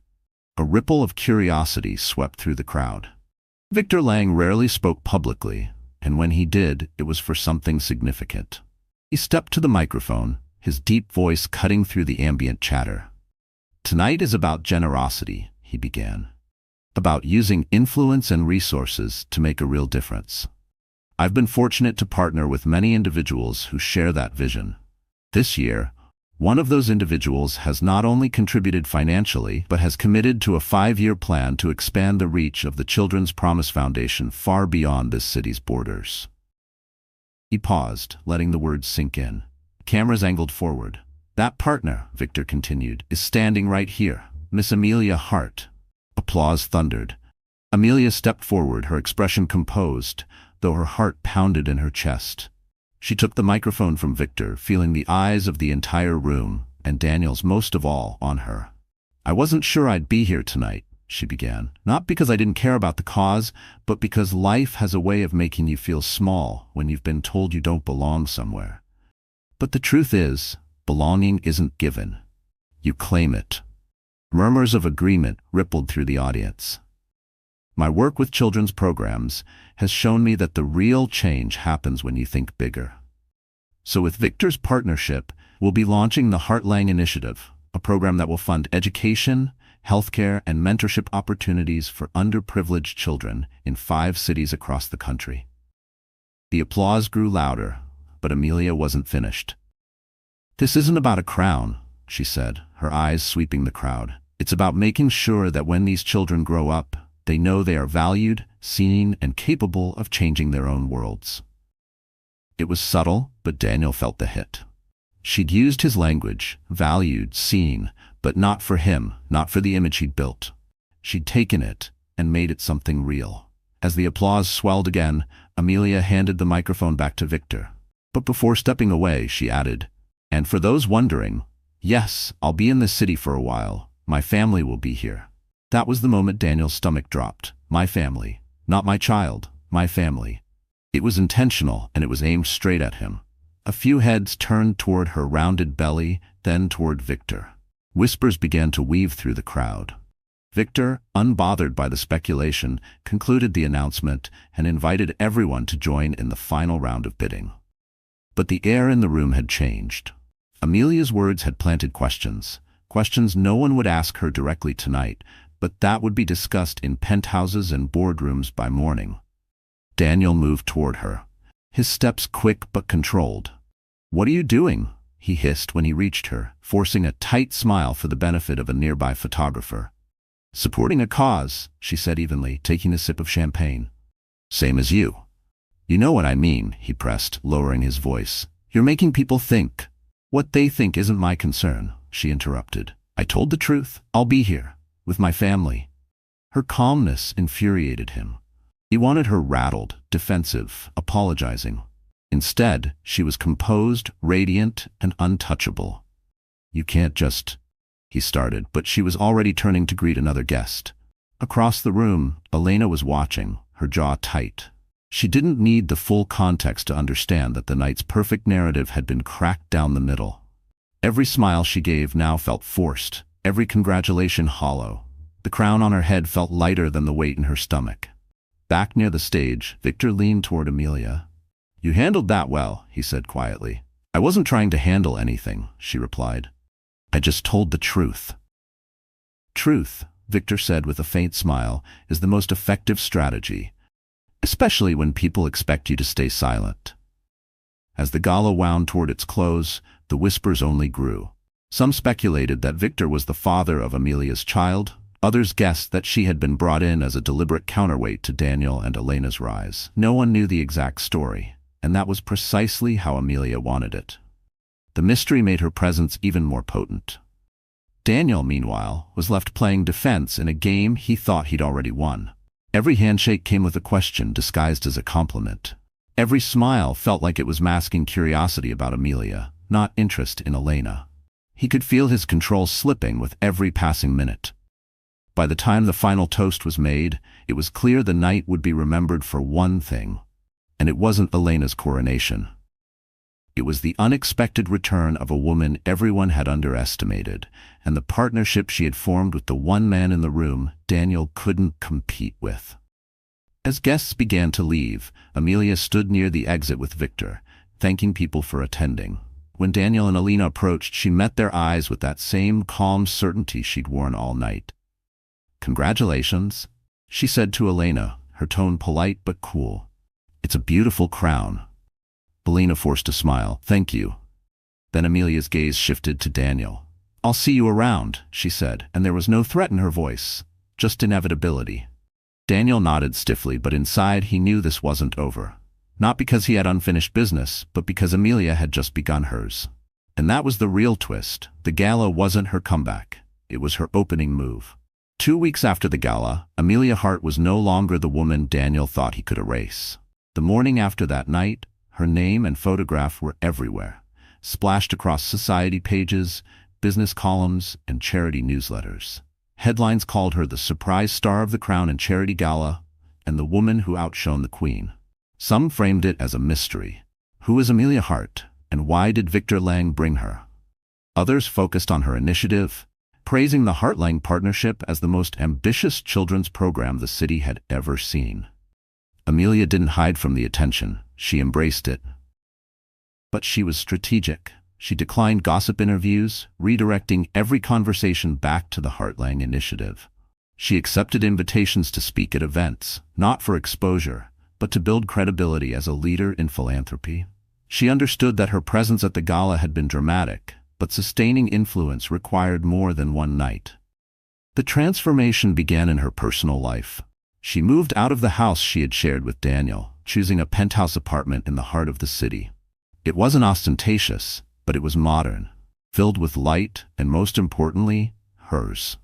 A ripple of curiosity swept through the crowd. Victor Lang rarely spoke publicly, and when he did, it was for something significant. He stepped to the microphone, his deep voice cutting through the ambient chatter. "Tonight is about generosity," he began. "About using influence and resources to make a real difference. I've been fortunate to partner with many individuals who share that vision. This year, one of those individuals has not only contributed financially, but has committed to a 5-year plan to expand the reach of the Children's Promise Foundation far beyond this city's borders." He paused, letting the words sink in. Cameras angled forward. "That partner," Victor continued, "is standing right here, Miss Amelia Hart." Applause thundered. Amelia stepped forward, her expression composed, though her heart pounded in her chest. She took the microphone from Victor, feeling the eyes of the entire room, and Daniel's most of all, on her. "I wasn't sure I'd be here tonight," she began. "Not because I didn't care about the cause, but because life has a way of making you feel small when you've been told you don't belong somewhere. But the truth is, belonging isn't given. You claim it." Murmurs of agreement rippled through the audience. "My work with children's programs has shown me that the real change happens when you think bigger. So with Victor's partnership, we'll be launching the Heart Lang Initiative, a program that will fund education, healthcare, and mentorship opportunities for underprivileged children in 5 cities across the country. The applause grew louder, but Amelia wasn't finished. "This isn't about a crown," she said, her eyes sweeping the crowd. "It's about making sure that when these children grow up, they know they are valued, seen, and capable of changing their own worlds." It was subtle, but Daniel felt the hit. She'd used his language, valued, seen, but not for him, not for the image he'd built. She'd taken it and made it something real. As the applause swelled again, Amelia handed the microphone back to Victor. But before stepping away, she added, "And for those wondering, yes, I'll be in this city for a while. My family will be here." That was the moment Daniel's stomach dropped. My family. Not my child. My family. It was intentional, and it was aimed straight at him. A few heads turned toward her rounded belly, then toward Victor. Whispers began to weave through the crowd. Victor, unbothered by the speculation, concluded the announcement and invited everyone to join in the final round of bidding. But the air in the room had changed. Amelia's words had planted questions. Questions no one would ask her directly tonight, but that would be discussed in penthouses and boardrooms by morning. Daniel moved toward her, his steps quick but controlled. "What are you doing?" he hissed when he reached her, forcing a tight smile for the benefit of a nearby photographer. "Supporting a cause," she said evenly, taking a sip of champagne. "Same as you." "You know what I mean," he pressed, lowering his voice. "You're making people think." "What they think isn't my concern," she interrupted. "I told the truth. I'll be here, with my family." Her calmness infuriated him. He wanted her rattled, defensive, apologizing. Instead, she was composed, radiant, and untouchable. "You can't just—" he started, but she was already turning to greet another guest. Across the room, Elena was watching, her jaw tight. She didn't need the full context to understand that the night's perfect narrative had been cracked down the middle. Every smile she gave now felt forced, every congratulation hollow. The crown on her head felt lighter than the weight in her stomach. Back near the stage, Victor leaned toward Amelia. "You handled that well," he said quietly. "I wasn't trying to handle anything," she replied. "I just told the truth." "Truth," Victor said with a faint smile, "is the most effective strategy, especially when people expect you to stay silent." As the gala wound toward its close, the whispers only grew. Some speculated that Victor was the father of Amelia's child. Others guessed that she had been brought in as a deliberate counterweight to Daniel and Elena's rise. No one knew the exact story, and that was precisely how Amelia wanted it. The mystery made her presence even more potent. Daniel, meanwhile, was left playing defense in a game he thought he'd already won. Every handshake came with a question disguised as a compliment. Every smile felt like it was masking curiosity about Amelia, not interest in Elena. He could feel his control slipping with every passing minute. By the time the final toast was made, it was clear the night would be remembered for one thing, and it wasn't Elena's coronation. It was the unexpected return of a woman everyone had underestimated, and the partnership she had formed with the one man in the room Daniel couldn't compete with. As guests began to leave, Amelia stood near the exit with Victor, thanking people for attending. When Daniel and Elena approached, she met their eyes with that same calm certainty she'd worn all night. "Congratulations," she said to Elena, her tone polite but cool. "It's a beautiful crown." Elena forced a smile. "Thank you." Then Amelia's gaze shifted to Daniel. "I'll see you around," she said, and there was no threat in her voice, just inevitability. Daniel nodded stiffly, but inside he knew this wasn't over. Not because he had unfinished business, but because Amelia had just begun hers. And that was the real twist. The gala wasn't her comeback. It was her opening move. 2 weeks after the gala, Amelia Hart was no longer the woman Daniel thought he could erase. The morning after that night, her name and photograph were everywhere, splashed across society pages, business columns, and charity newsletters. Headlines called her the surprise star of the Crown and Charity Gala, and the woman who outshone the Queen. Some framed it as a mystery. Who is Amelia Hart, and why did Victor Lang bring her? Others focused on her initiative, praising the Hart-Lang partnership as the most ambitious children's program the city had ever seen. Amelia didn't hide from the attention. She embraced it. But she was strategic. She declined gossip interviews, redirecting every conversation back to the Heartland Initiative. She accepted invitations to speak at events, not for exposure, but to build credibility as a leader in philanthropy. She understood that her presence at the gala had been dramatic, but sustaining influence required more than one night. The transformation began in her personal life. She moved out of the house she had shared with Daniel, choosing a penthouse apartment in the heart of the city. It wasn't ostentatious, but it was modern, filled with light and, most importantly, hers.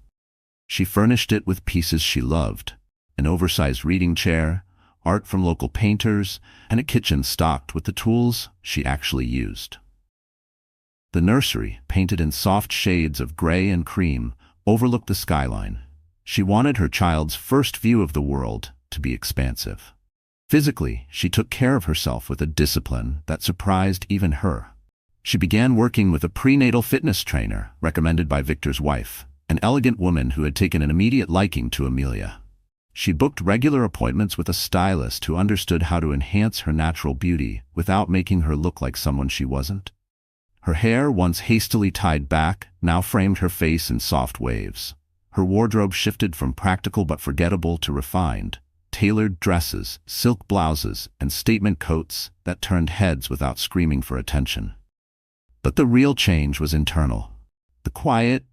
She furnished it with pieces she loved: an oversized reading chair, art from local painters, and a kitchen stocked with the tools she actually used. The nursery, painted in soft shades of gray and cream, overlooked the skyline. She wanted her child's first view of the world to be expansive. Physically, she took care of herself with a discipline that surprised even her. She began working with a prenatal fitness trainer recommended by Victor's wife, an elegant woman who had taken an immediate liking to Amelia. She booked regular appointments with a stylist who understood how to enhance her natural beauty without making her look like someone she wasn't. Her hair, once hastily tied back, now framed her face in soft waves. Her wardrobe shifted from practical but forgettable to refined: tailored dresses, silk blouses, and statement coats that turned heads without screaming for attention. But the real change was internal. The quiet,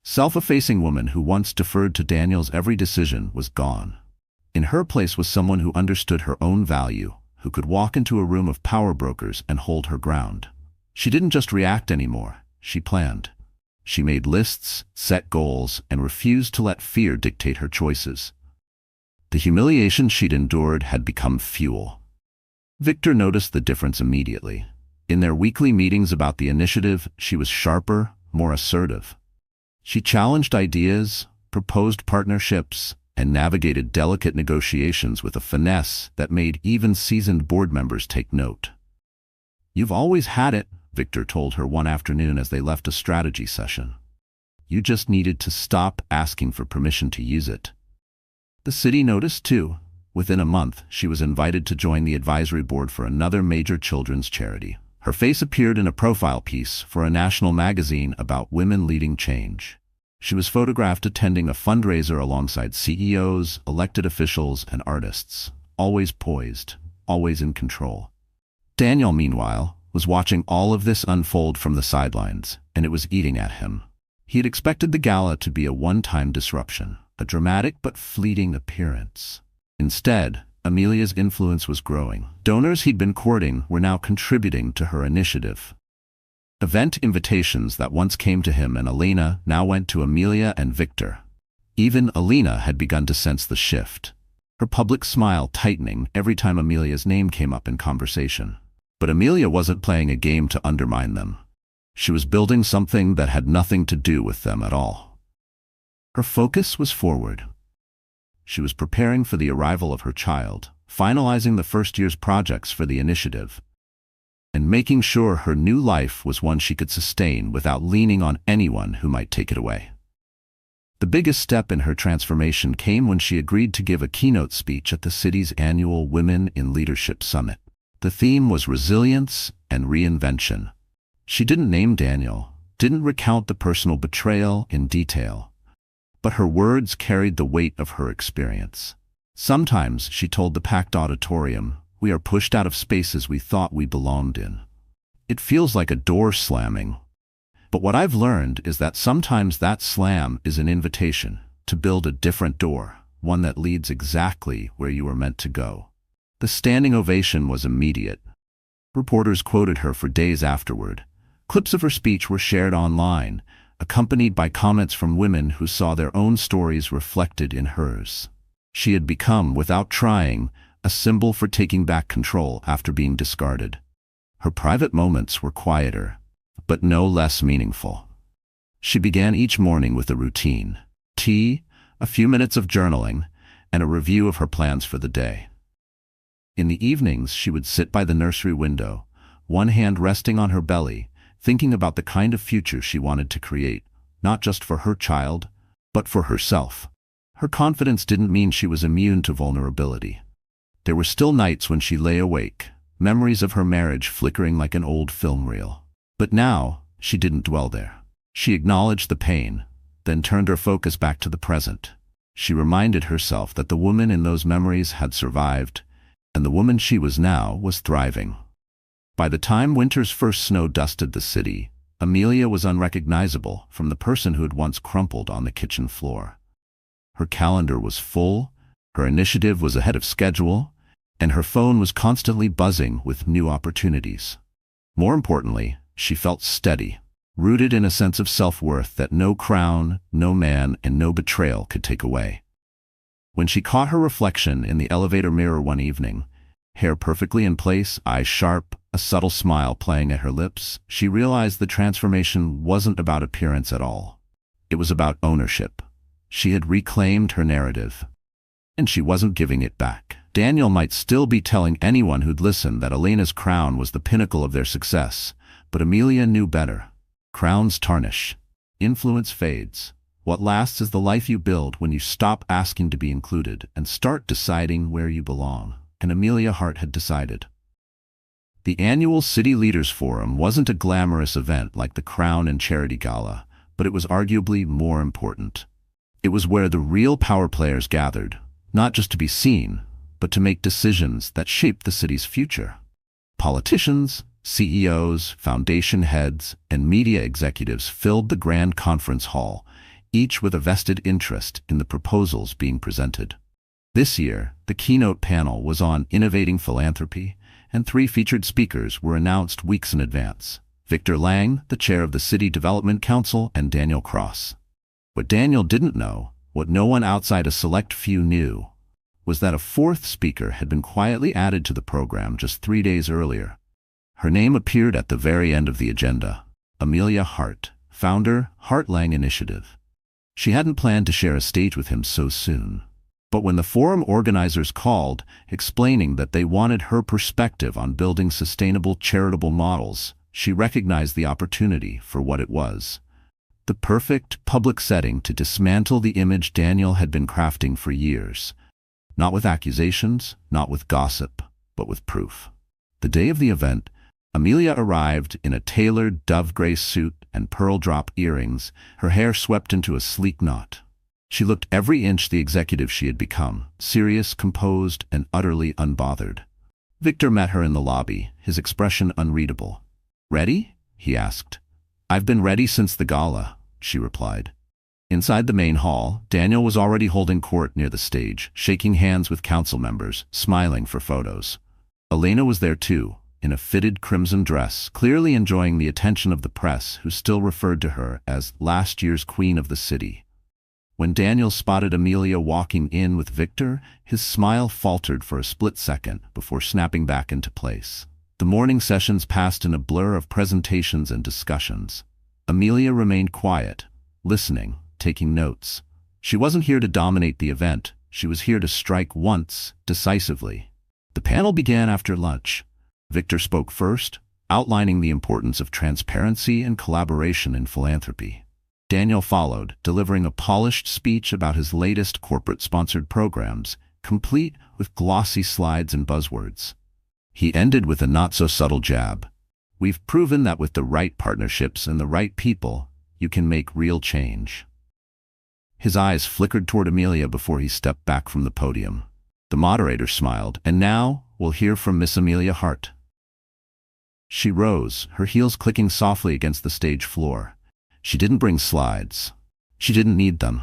self-effacing woman who once deferred to Daniel's every decision was gone. In her place was someone who understood her own value, who could walk into a room of power brokers and hold her ground. She didn't just react anymore, she planned. She made lists, set goals, and refused to let fear dictate her choices. The humiliation she'd endured had become fuel. Victor noticed the difference immediately. In their weekly meetings about the initiative, she was sharper, more assertive. She challenged ideas, proposed partnerships, and navigated delicate negotiations with a finesse that made even seasoned board members take note. "You've always had it," Victor told her one afternoon as they left a strategy session. "You just needed to stop asking for permission to use it." The city noticed too. Within a month, she was invited to join the advisory board for another major children's charity. Her face appeared in a profile piece for a national magazine about women leading change. She was photographed attending a fundraiser alongside CEOs, elected officials, and artists, always poised, always in control. Daniel, meanwhile, was watching all of this unfold from the sidelines, and it was eating at him. He had expected the gala to be a one-time disruption, a dramatic but fleeting appearance. Instead, Amelia's influence was growing. Donors he'd been courting were now contributing to her initiative. Event invitations that once came to him and Elena now went to Amelia and Victor. Even Elena had begun to sense the shift, her public smile tightening every time Amelia's name came up in conversation. But Amelia wasn't playing a game to undermine them. She was building something that had nothing to do with them at all. Her focus was forward. She was preparing for the arrival of her child, finalizing the first year's projects for the initiative, and making sure her new life was one she could sustain without leaning on anyone who might take it away. The biggest step in her transformation came when she agreed to give a keynote speech at the city's annual Women in Leadership Summit. The theme was resilience and reinvention. She didn't name Daniel, didn't recount the personal betrayal in detail, but her words carried the weight of her experience. Sometimes, she told the packed auditorium, we are pushed out of spaces we thought we belonged in. It feels like a door slamming. But what I've learned is that sometimes that slam is an invitation to build a different door, one that leads exactly where you were meant to go. The standing ovation was immediate. Reporters quoted her for days afterward. Clips of her speech were shared online, accompanied by comments from women who saw their own stories reflected in hers. She had become, without trying, a symbol for taking back control after being discarded. Her private moments were quieter, but no less meaningful. She began each morning with a routine: tea, a few minutes of journaling, and a review of her plans for the day. In the evenings, she would sit by the nursery window, one hand resting on her belly, thinking about the kind of future she wanted to create, not just for her child, but for herself. Her confidence didn't mean she was immune to vulnerability. There were still nights when she lay awake, memories of her marriage flickering like an old film reel. But now, she didn't dwell there. She acknowledged the pain, then turned her focus back to the present. She reminded herself that the woman in those memories had survived, and the woman she was now was thriving. By the time winter's first snow dusted the city, Amelia was unrecognizable from the person who had once crumpled on the kitchen floor. Her calendar was full, her initiative was ahead of schedule, and her phone was constantly buzzing with new opportunities. More importantly, she felt steady, rooted in a sense of self-worth that no crown, no man, and no betrayal could take away. When she caught her reflection in the elevator mirror one evening, hair perfectly in place, eyes sharp, a subtle smile playing at her lips, she realized the transformation wasn't about appearance at all. It was about ownership. She had reclaimed her narrative, and she wasn't giving it back. Daniel might still be telling anyone who'd listen that Elena's crown was the pinnacle of their success, but Amelia knew better. Crowns tarnish. Influence fades. What lasts is the life you build when you stop asking to be included and start deciding where you belong. And Amelia Hart had decided. The annual City Leaders Forum wasn't a glamorous event like the Crown and Charity Gala, but it was arguably more important. It was where the real power players gathered, not just to be seen, but to make decisions that shaped the city's future. Politicians, CEOs, foundation heads, and media executives filled the grand conference hall, each with a vested interest in the proposals being presented. This year, the keynote panel was on innovating philanthropy, and 3 featured speakers were announced weeks in advance: Victor Lang, the chair of the City Development Council, and Daniel Cross. What Daniel didn't know, what no one outside a select few knew, was that a 4th speaker had been quietly added to the program just 3 days earlier. Her name appeared at the very end of the agenda: Amelia Hart, founder, Hart Lang Initiative. She hadn't planned to share a stage with him so soon. But when the forum organizers called, explaining that they wanted her perspective on building sustainable charitable models, she recognized the opportunity for what it was: the perfect public setting to dismantle the image Daniel had been crafting for years. Not with accusations, not with gossip, but with proof. The day of the event, Amelia arrived in a tailored dove-gray suit and pearl-drop earrings, her hair swept into a sleek knot. She looked every inch the executive she had become, serious, composed, and utterly unbothered. Victor met her in the lobby, his expression unreadable. "Ready?" he asked. "I've been ready since the gala," she replied. Inside the main hall, Daniel was already holding court near the stage, shaking hands with council members, smiling for photos. Elena was there too, in a fitted crimson dress, clearly enjoying the attention of the press, who still referred to her as last year's queen of the city. When Daniel spotted Amelia walking in with Victor, his smile faltered for a split second before snapping back into place. The morning sessions passed in a blur of presentations and discussions. Amelia remained quiet, listening, taking notes. She wasn't here to dominate the event. She was here to strike once, decisively. The panel began after lunch. Victor spoke first, outlining the importance of transparency and collaboration in philanthropy. Daniel followed, delivering a polished speech about his latest corporate-sponsored programs, complete with glossy slides and buzzwords. He ended with a not-so-subtle jab. "We've proven that with the right partnerships and the right people, you can make real change." His eyes flickered toward Amelia before he stepped back from the podium. The moderator smiled. "And now, we'll hear from Miss Amelia Hart." She rose, her heels clicking softly against the stage floor. She didn't bring slides. She didn't need them.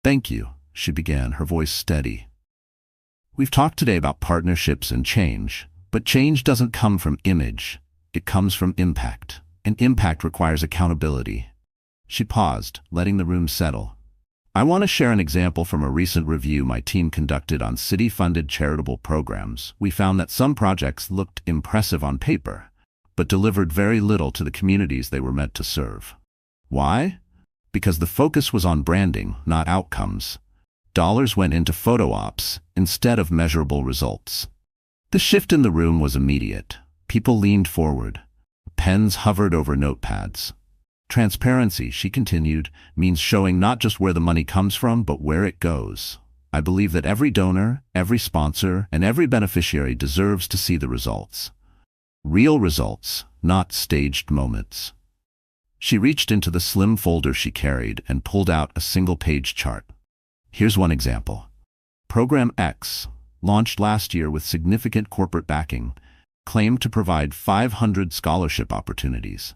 "Thank you," she began, her voice steady. "We've talked today about partnerships and change, but change doesn't come from image. It comes from impact, and impact requires accountability." She paused, letting the room settle. "I want to share an example from a recent review my team conducted on city-funded charitable programs. We found that some projects looked impressive on paper, but delivered very little to the communities they were meant to serve. Why? Because the focus was on branding, not outcomes. Dollars went into photo ops instead of measurable results." The shift in the room was immediate. People leaned forward. Pens hovered over notepads. "Transparency," she continued, "means showing not just where the money comes from, but where it goes. I believe that every donor, every sponsor, and every beneficiary deserves to see the results. Real results, not staged moments. She reached into the slim folder she carried and pulled out a single-page chart. Here's one example. Program X, launched last year with significant corporate backing, claimed to provide 500 scholarship opportunities.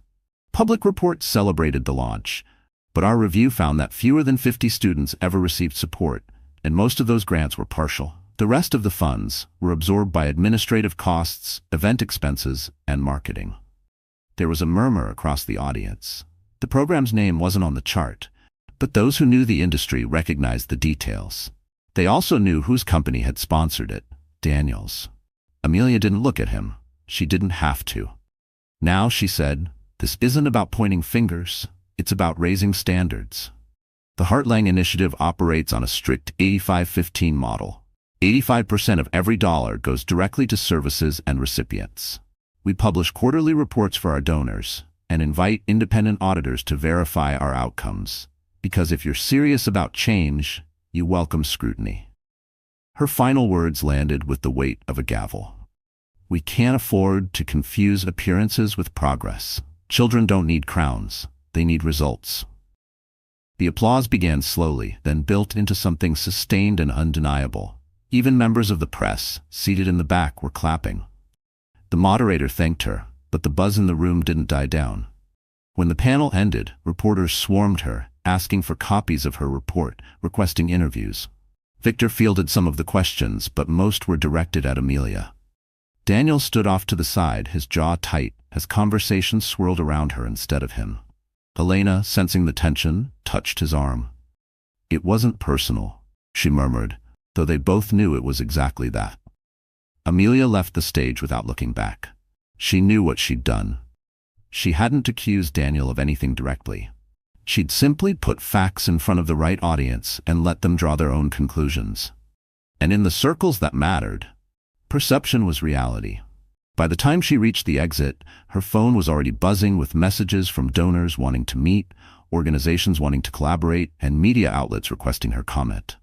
Public reports celebrated the launch, but our review found that fewer than 50 students ever received support, and most of those grants were partial. The rest of the funds were absorbed by administrative costs, event expenses, and marketing. There was a murmur across the audience. The program's name wasn't on the chart, but those who knew the industry recognized the details. They also knew whose company had sponsored it, Daniel's. Amelia didn't look at him. She didn't have to. Now, she said, this isn't about pointing fingers, it's about raising standards. The Heartlang Initiative operates on a strict 85-15 model. 85% of every dollar goes directly to services and recipients. We publish quarterly reports for our donors and invite independent auditors to verify our outcomes, because if you're serious about change, you welcome scrutiny. Her final words landed with the weight of a gavel. We can't afford to confuse appearances with progress. Children don't need crowns, they need results. The applause began slowly, then built into something sustained and undeniable. Even members of the press, seated in the back, were clapping. The moderator thanked her, but the buzz in the room didn't die down. When the panel ended, reporters swarmed her, asking for copies of her report, requesting interviews. Victor fielded some of the questions, but most were directed at Amelia. Daniel stood off to the side, his jaw tight, as conversation swirled around her instead of him. Elena, sensing the tension, touched his arm. It wasn't personal, she murmured, though they both knew it was exactly that. Amelia left the stage without looking back. She knew what she'd done. She hadn't accused Daniel of anything directly. She'd simply put facts in front of the right audience and let them draw their own conclusions. And in the circles that mattered, perception was reality. By the time she reached the exit, her phone was already buzzing with messages from donors wanting to meet, organizations wanting to collaborate, and media outlets requesting her comment.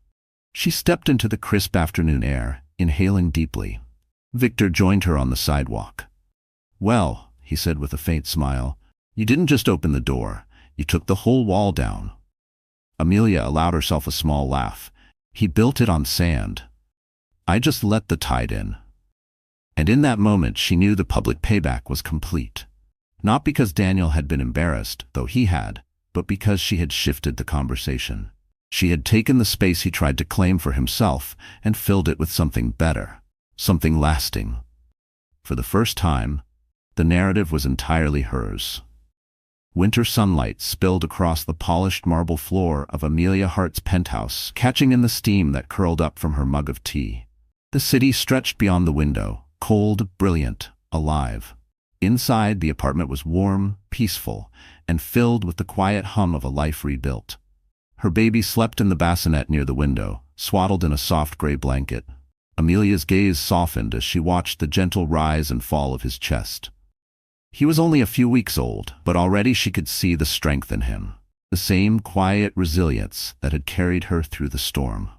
She stepped into the crisp afternoon air, inhaling deeply. Victor joined her on the sidewalk. "Well," he said with a faint smile, "you didn't just open the door, you took the whole wall down." Amelia allowed herself a small laugh. "He built it on sand. I just let the tide in." And in that moment she knew the public payback was complete. Not because Daniel had been embarrassed, though he had, but because she had shifted the conversation. She had taken the space he tried to claim for himself and filled it with something better, something lasting. For the first time, the narrative was entirely hers. Winter sunlight spilled across the polished marble floor of Amelia Hart's penthouse, catching in the steam that curled up from her mug of tea. The city stretched beyond the window, cold, brilliant, alive. Inside, the apartment was warm, peaceful, and filled with the quiet hum of a life rebuilt. Her baby slept in the bassinet near the window, swaddled in a soft gray blanket. Amelia's gaze softened as she watched the gentle rise and fall of his chest. He was only a few weeks old, but already she could see the strength in him, the same quiet resilience that had carried her through the storm.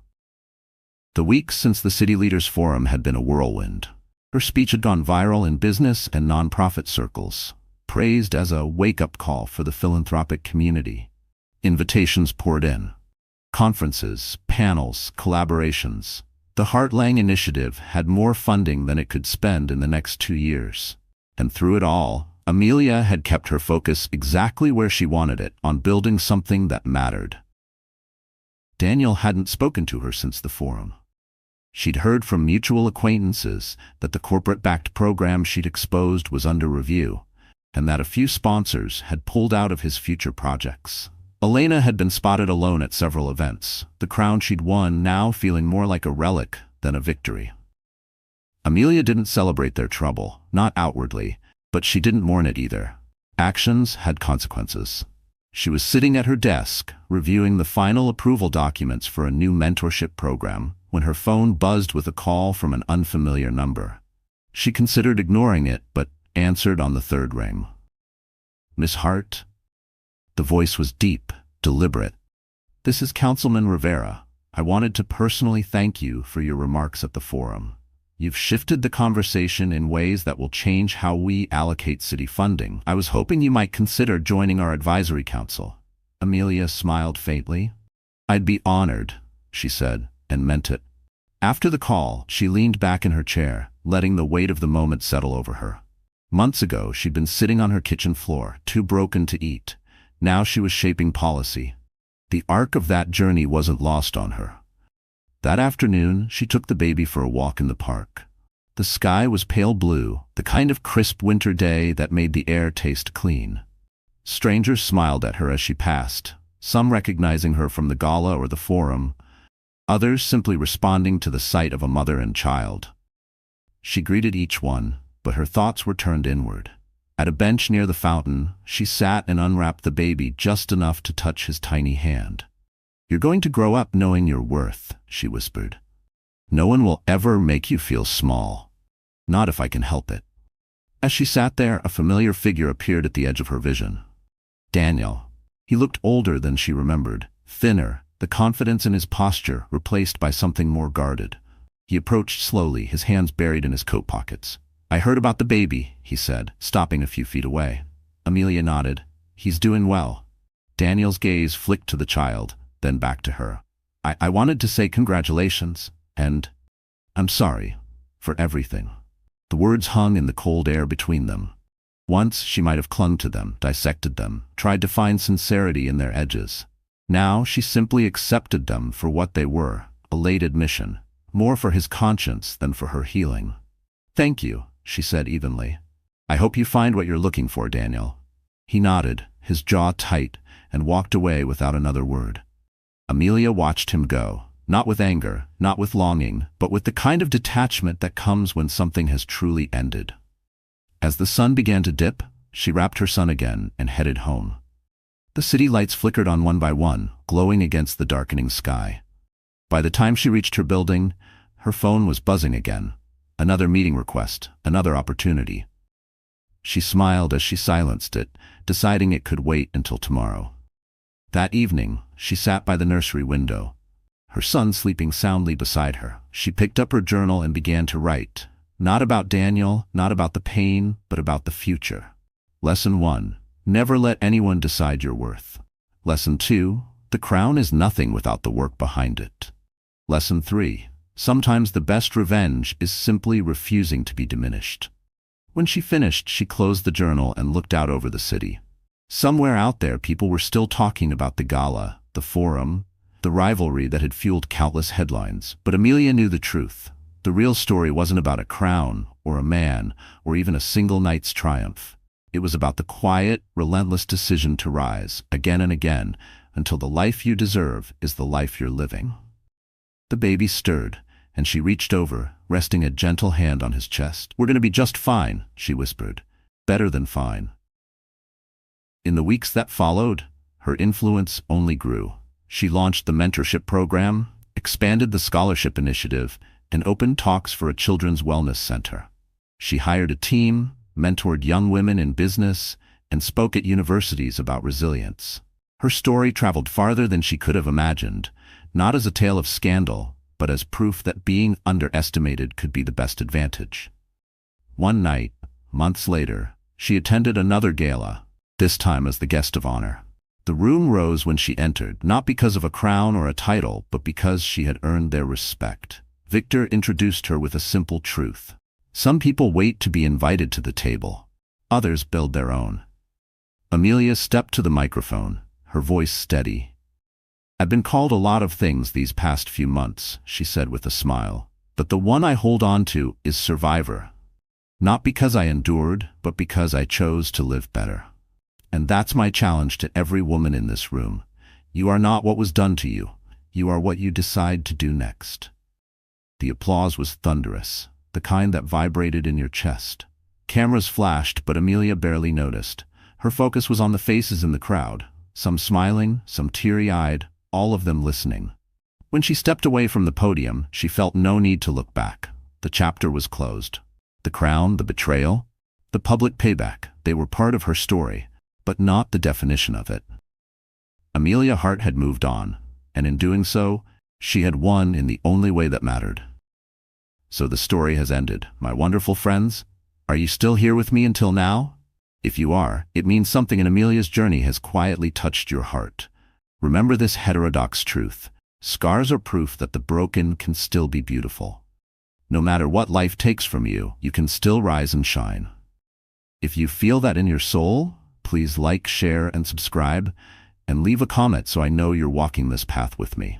The weeks since the City Leaders Forum had been a whirlwind. Her speech had gone viral in business and nonprofit circles, praised as a wake-up call for the philanthropic community. Invitations poured in. Conferences, panels, collaborations. The Heartlang Initiative had more funding than it could spend in the next 2 years. And through it all, Amelia had kept her focus exactly where she wanted it, on building something that mattered. Daniel hadn't spoken to her since the forum. She'd heard from mutual acquaintances that the corporate-backed program she'd exposed was under review, and that a few sponsors had pulled out of his future projects. Elena had been spotted alone at several events, the crown she'd won now feeling more like a relic than a victory. Amelia didn't celebrate their trouble, not outwardly, but she didn't mourn it either. Actions had consequences. She was sitting at her desk, reviewing the final approval documents for a new mentorship program, when her phone buzzed with a call from an unfamiliar number. She considered ignoring it, but answered on the third ring. "Miss Hart?" The voice was deep, deliberate. "This is Councilman Rivera. I wanted to personally thank you for your remarks at the forum. You've shifted the conversation in ways that will change how we allocate city funding. I was hoping you might consider joining our advisory council." Amelia smiled faintly. "I'd be honored," she said, and meant it. After the call, she leaned back in her chair, letting the weight of the moment settle over her. Months ago, she'd been sitting on her kitchen floor, too broken to eat. Now she was shaping policy. The arc of that journey wasn't lost on her. That afternoon, she took the baby for a walk in the park. The sky was pale blue, the kind of crisp winter day that made the air taste clean. Strangers smiled at her as she passed, some recognizing her from the gala or the forum, others simply responding to the sight of a mother and child. She greeted each one, but her thoughts were turned inward. At a bench near the fountain, she sat and unwrapped the baby just enough to touch his tiny hand. "You're going to grow up knowing your worth," she whispered. "No one will ever make you feel small. Not if I can help it." As she sat there, a familiar figure appeared at the edge of her vision. Daniel. He looked older than she remembered, thinner, the confidence in his posture replaced by something more guarded. He approached slowly, his hands buried in his coat pockets. "I heard about the baby," he said, stopping a few feet away. Amelia nodded. "He's doing well." Daniel's gaze flicked to the child, then back to her. I wanted to say congratulations, and I'm sorry for everything." The words hung in the cold air between them. Once she might have clung to them, dissected them, tried to find sincerity in their edges. Now she simply accepted them for what they were, a late admission, more for his conscience than for her healing. "Thank you," she said evenly. "I hope you find what you're looking for, Daniel." He nodded, his jaw tight, and walked away without another word. Amelia watched him go, not with anger, not with longing, but with the kind of detachment that comes when something has truly ended. As the sun began to dip, she wrapped her son again and headed home. The city lights flickered on one by one, glowing against the darkening sky. By the time she reached her building, her phone was buzzing again. Another meeting request, another opportunity. She smiled as she silenced it, deciding it could wait until tomorrow. That evening, she sat by the nursery window, her son sleeping soundly beside her. She picked up her journal and began to write, not about Daniel, not about the pain, but about the future. Lesson 1. Never let anyone decide your worth. Lesson 2. The crown is nothing without the work behind it. Lesson 3. Sometimes the best revenge is simply refusing to be diminished. When she finished, she closed the journal and looked out over the city. Somewhere out there, people were still talking about the gala, the forum, the rivalry that had fueled countless headlines. But Amelia knew the truth. The real story wasn't about a crown, or a man, or even a single night's triumph. It was about the quiet, relentless decision to rise, again and again, until the life you deserve is the life you're living. The baby stirred, and she reached over, resting a gentle hand on his chest. "We're going to be just fine," she whispered. "Better than fine." In the weeks that followed, her influence only grew. She launched the mentorship program, expanded the scholarship initiative, and opened talks for a children's wellness center. She hired a team, mentored young women in business, and spoke at universities about resilience. Her story traveled farther than she could have imagined, not as a tale of scandal, but as proof that being underestimated could be the best advantage. One night, months later, she attended another gala, this time as the guest of honor. The room rose when she entered, not because of a crown or a title, but because she had earned their respect. Victor introduced her with a simple truth. Some people wait to be invited to the table. Others build their own. Amelia stepped to the microphone, her voice steady. "I've been called a lot of things these past few months," she said with a smile. "But the one I hold on to is survivor. Not because I endured, but because I chose to live better. And that's my challenge to every woman in this room. You are not what was done to you. You are what you decide to do next." The applause was thunderous, the kind that vibrated in your chest. Cameras flashed, but Amelia barely noticed. Her focus was on the faces in the crowd, some smiling, some teary-eyed, all of them listening. When she stepped away from the podium, she felt no need to look back. The chapter was closed. The crown, the betrayal, the public payback, they were part of her story, but not the definition of it. Amelia Hart had moved on, and in doing so, she had won in the only way that mattered. So the story has ended. My wonderful friends, are you still here with me until now? If you are, it means something in Amelia's journey has quietly touched your heart. Remember this heterodox truth. Scars are proof that the broken can still be beautiful. No matter what life takes from you, you can still rise and shine. If you feel that in your soul, please like, share, and subscribe, and leave a comment so I know you're walking this path with me.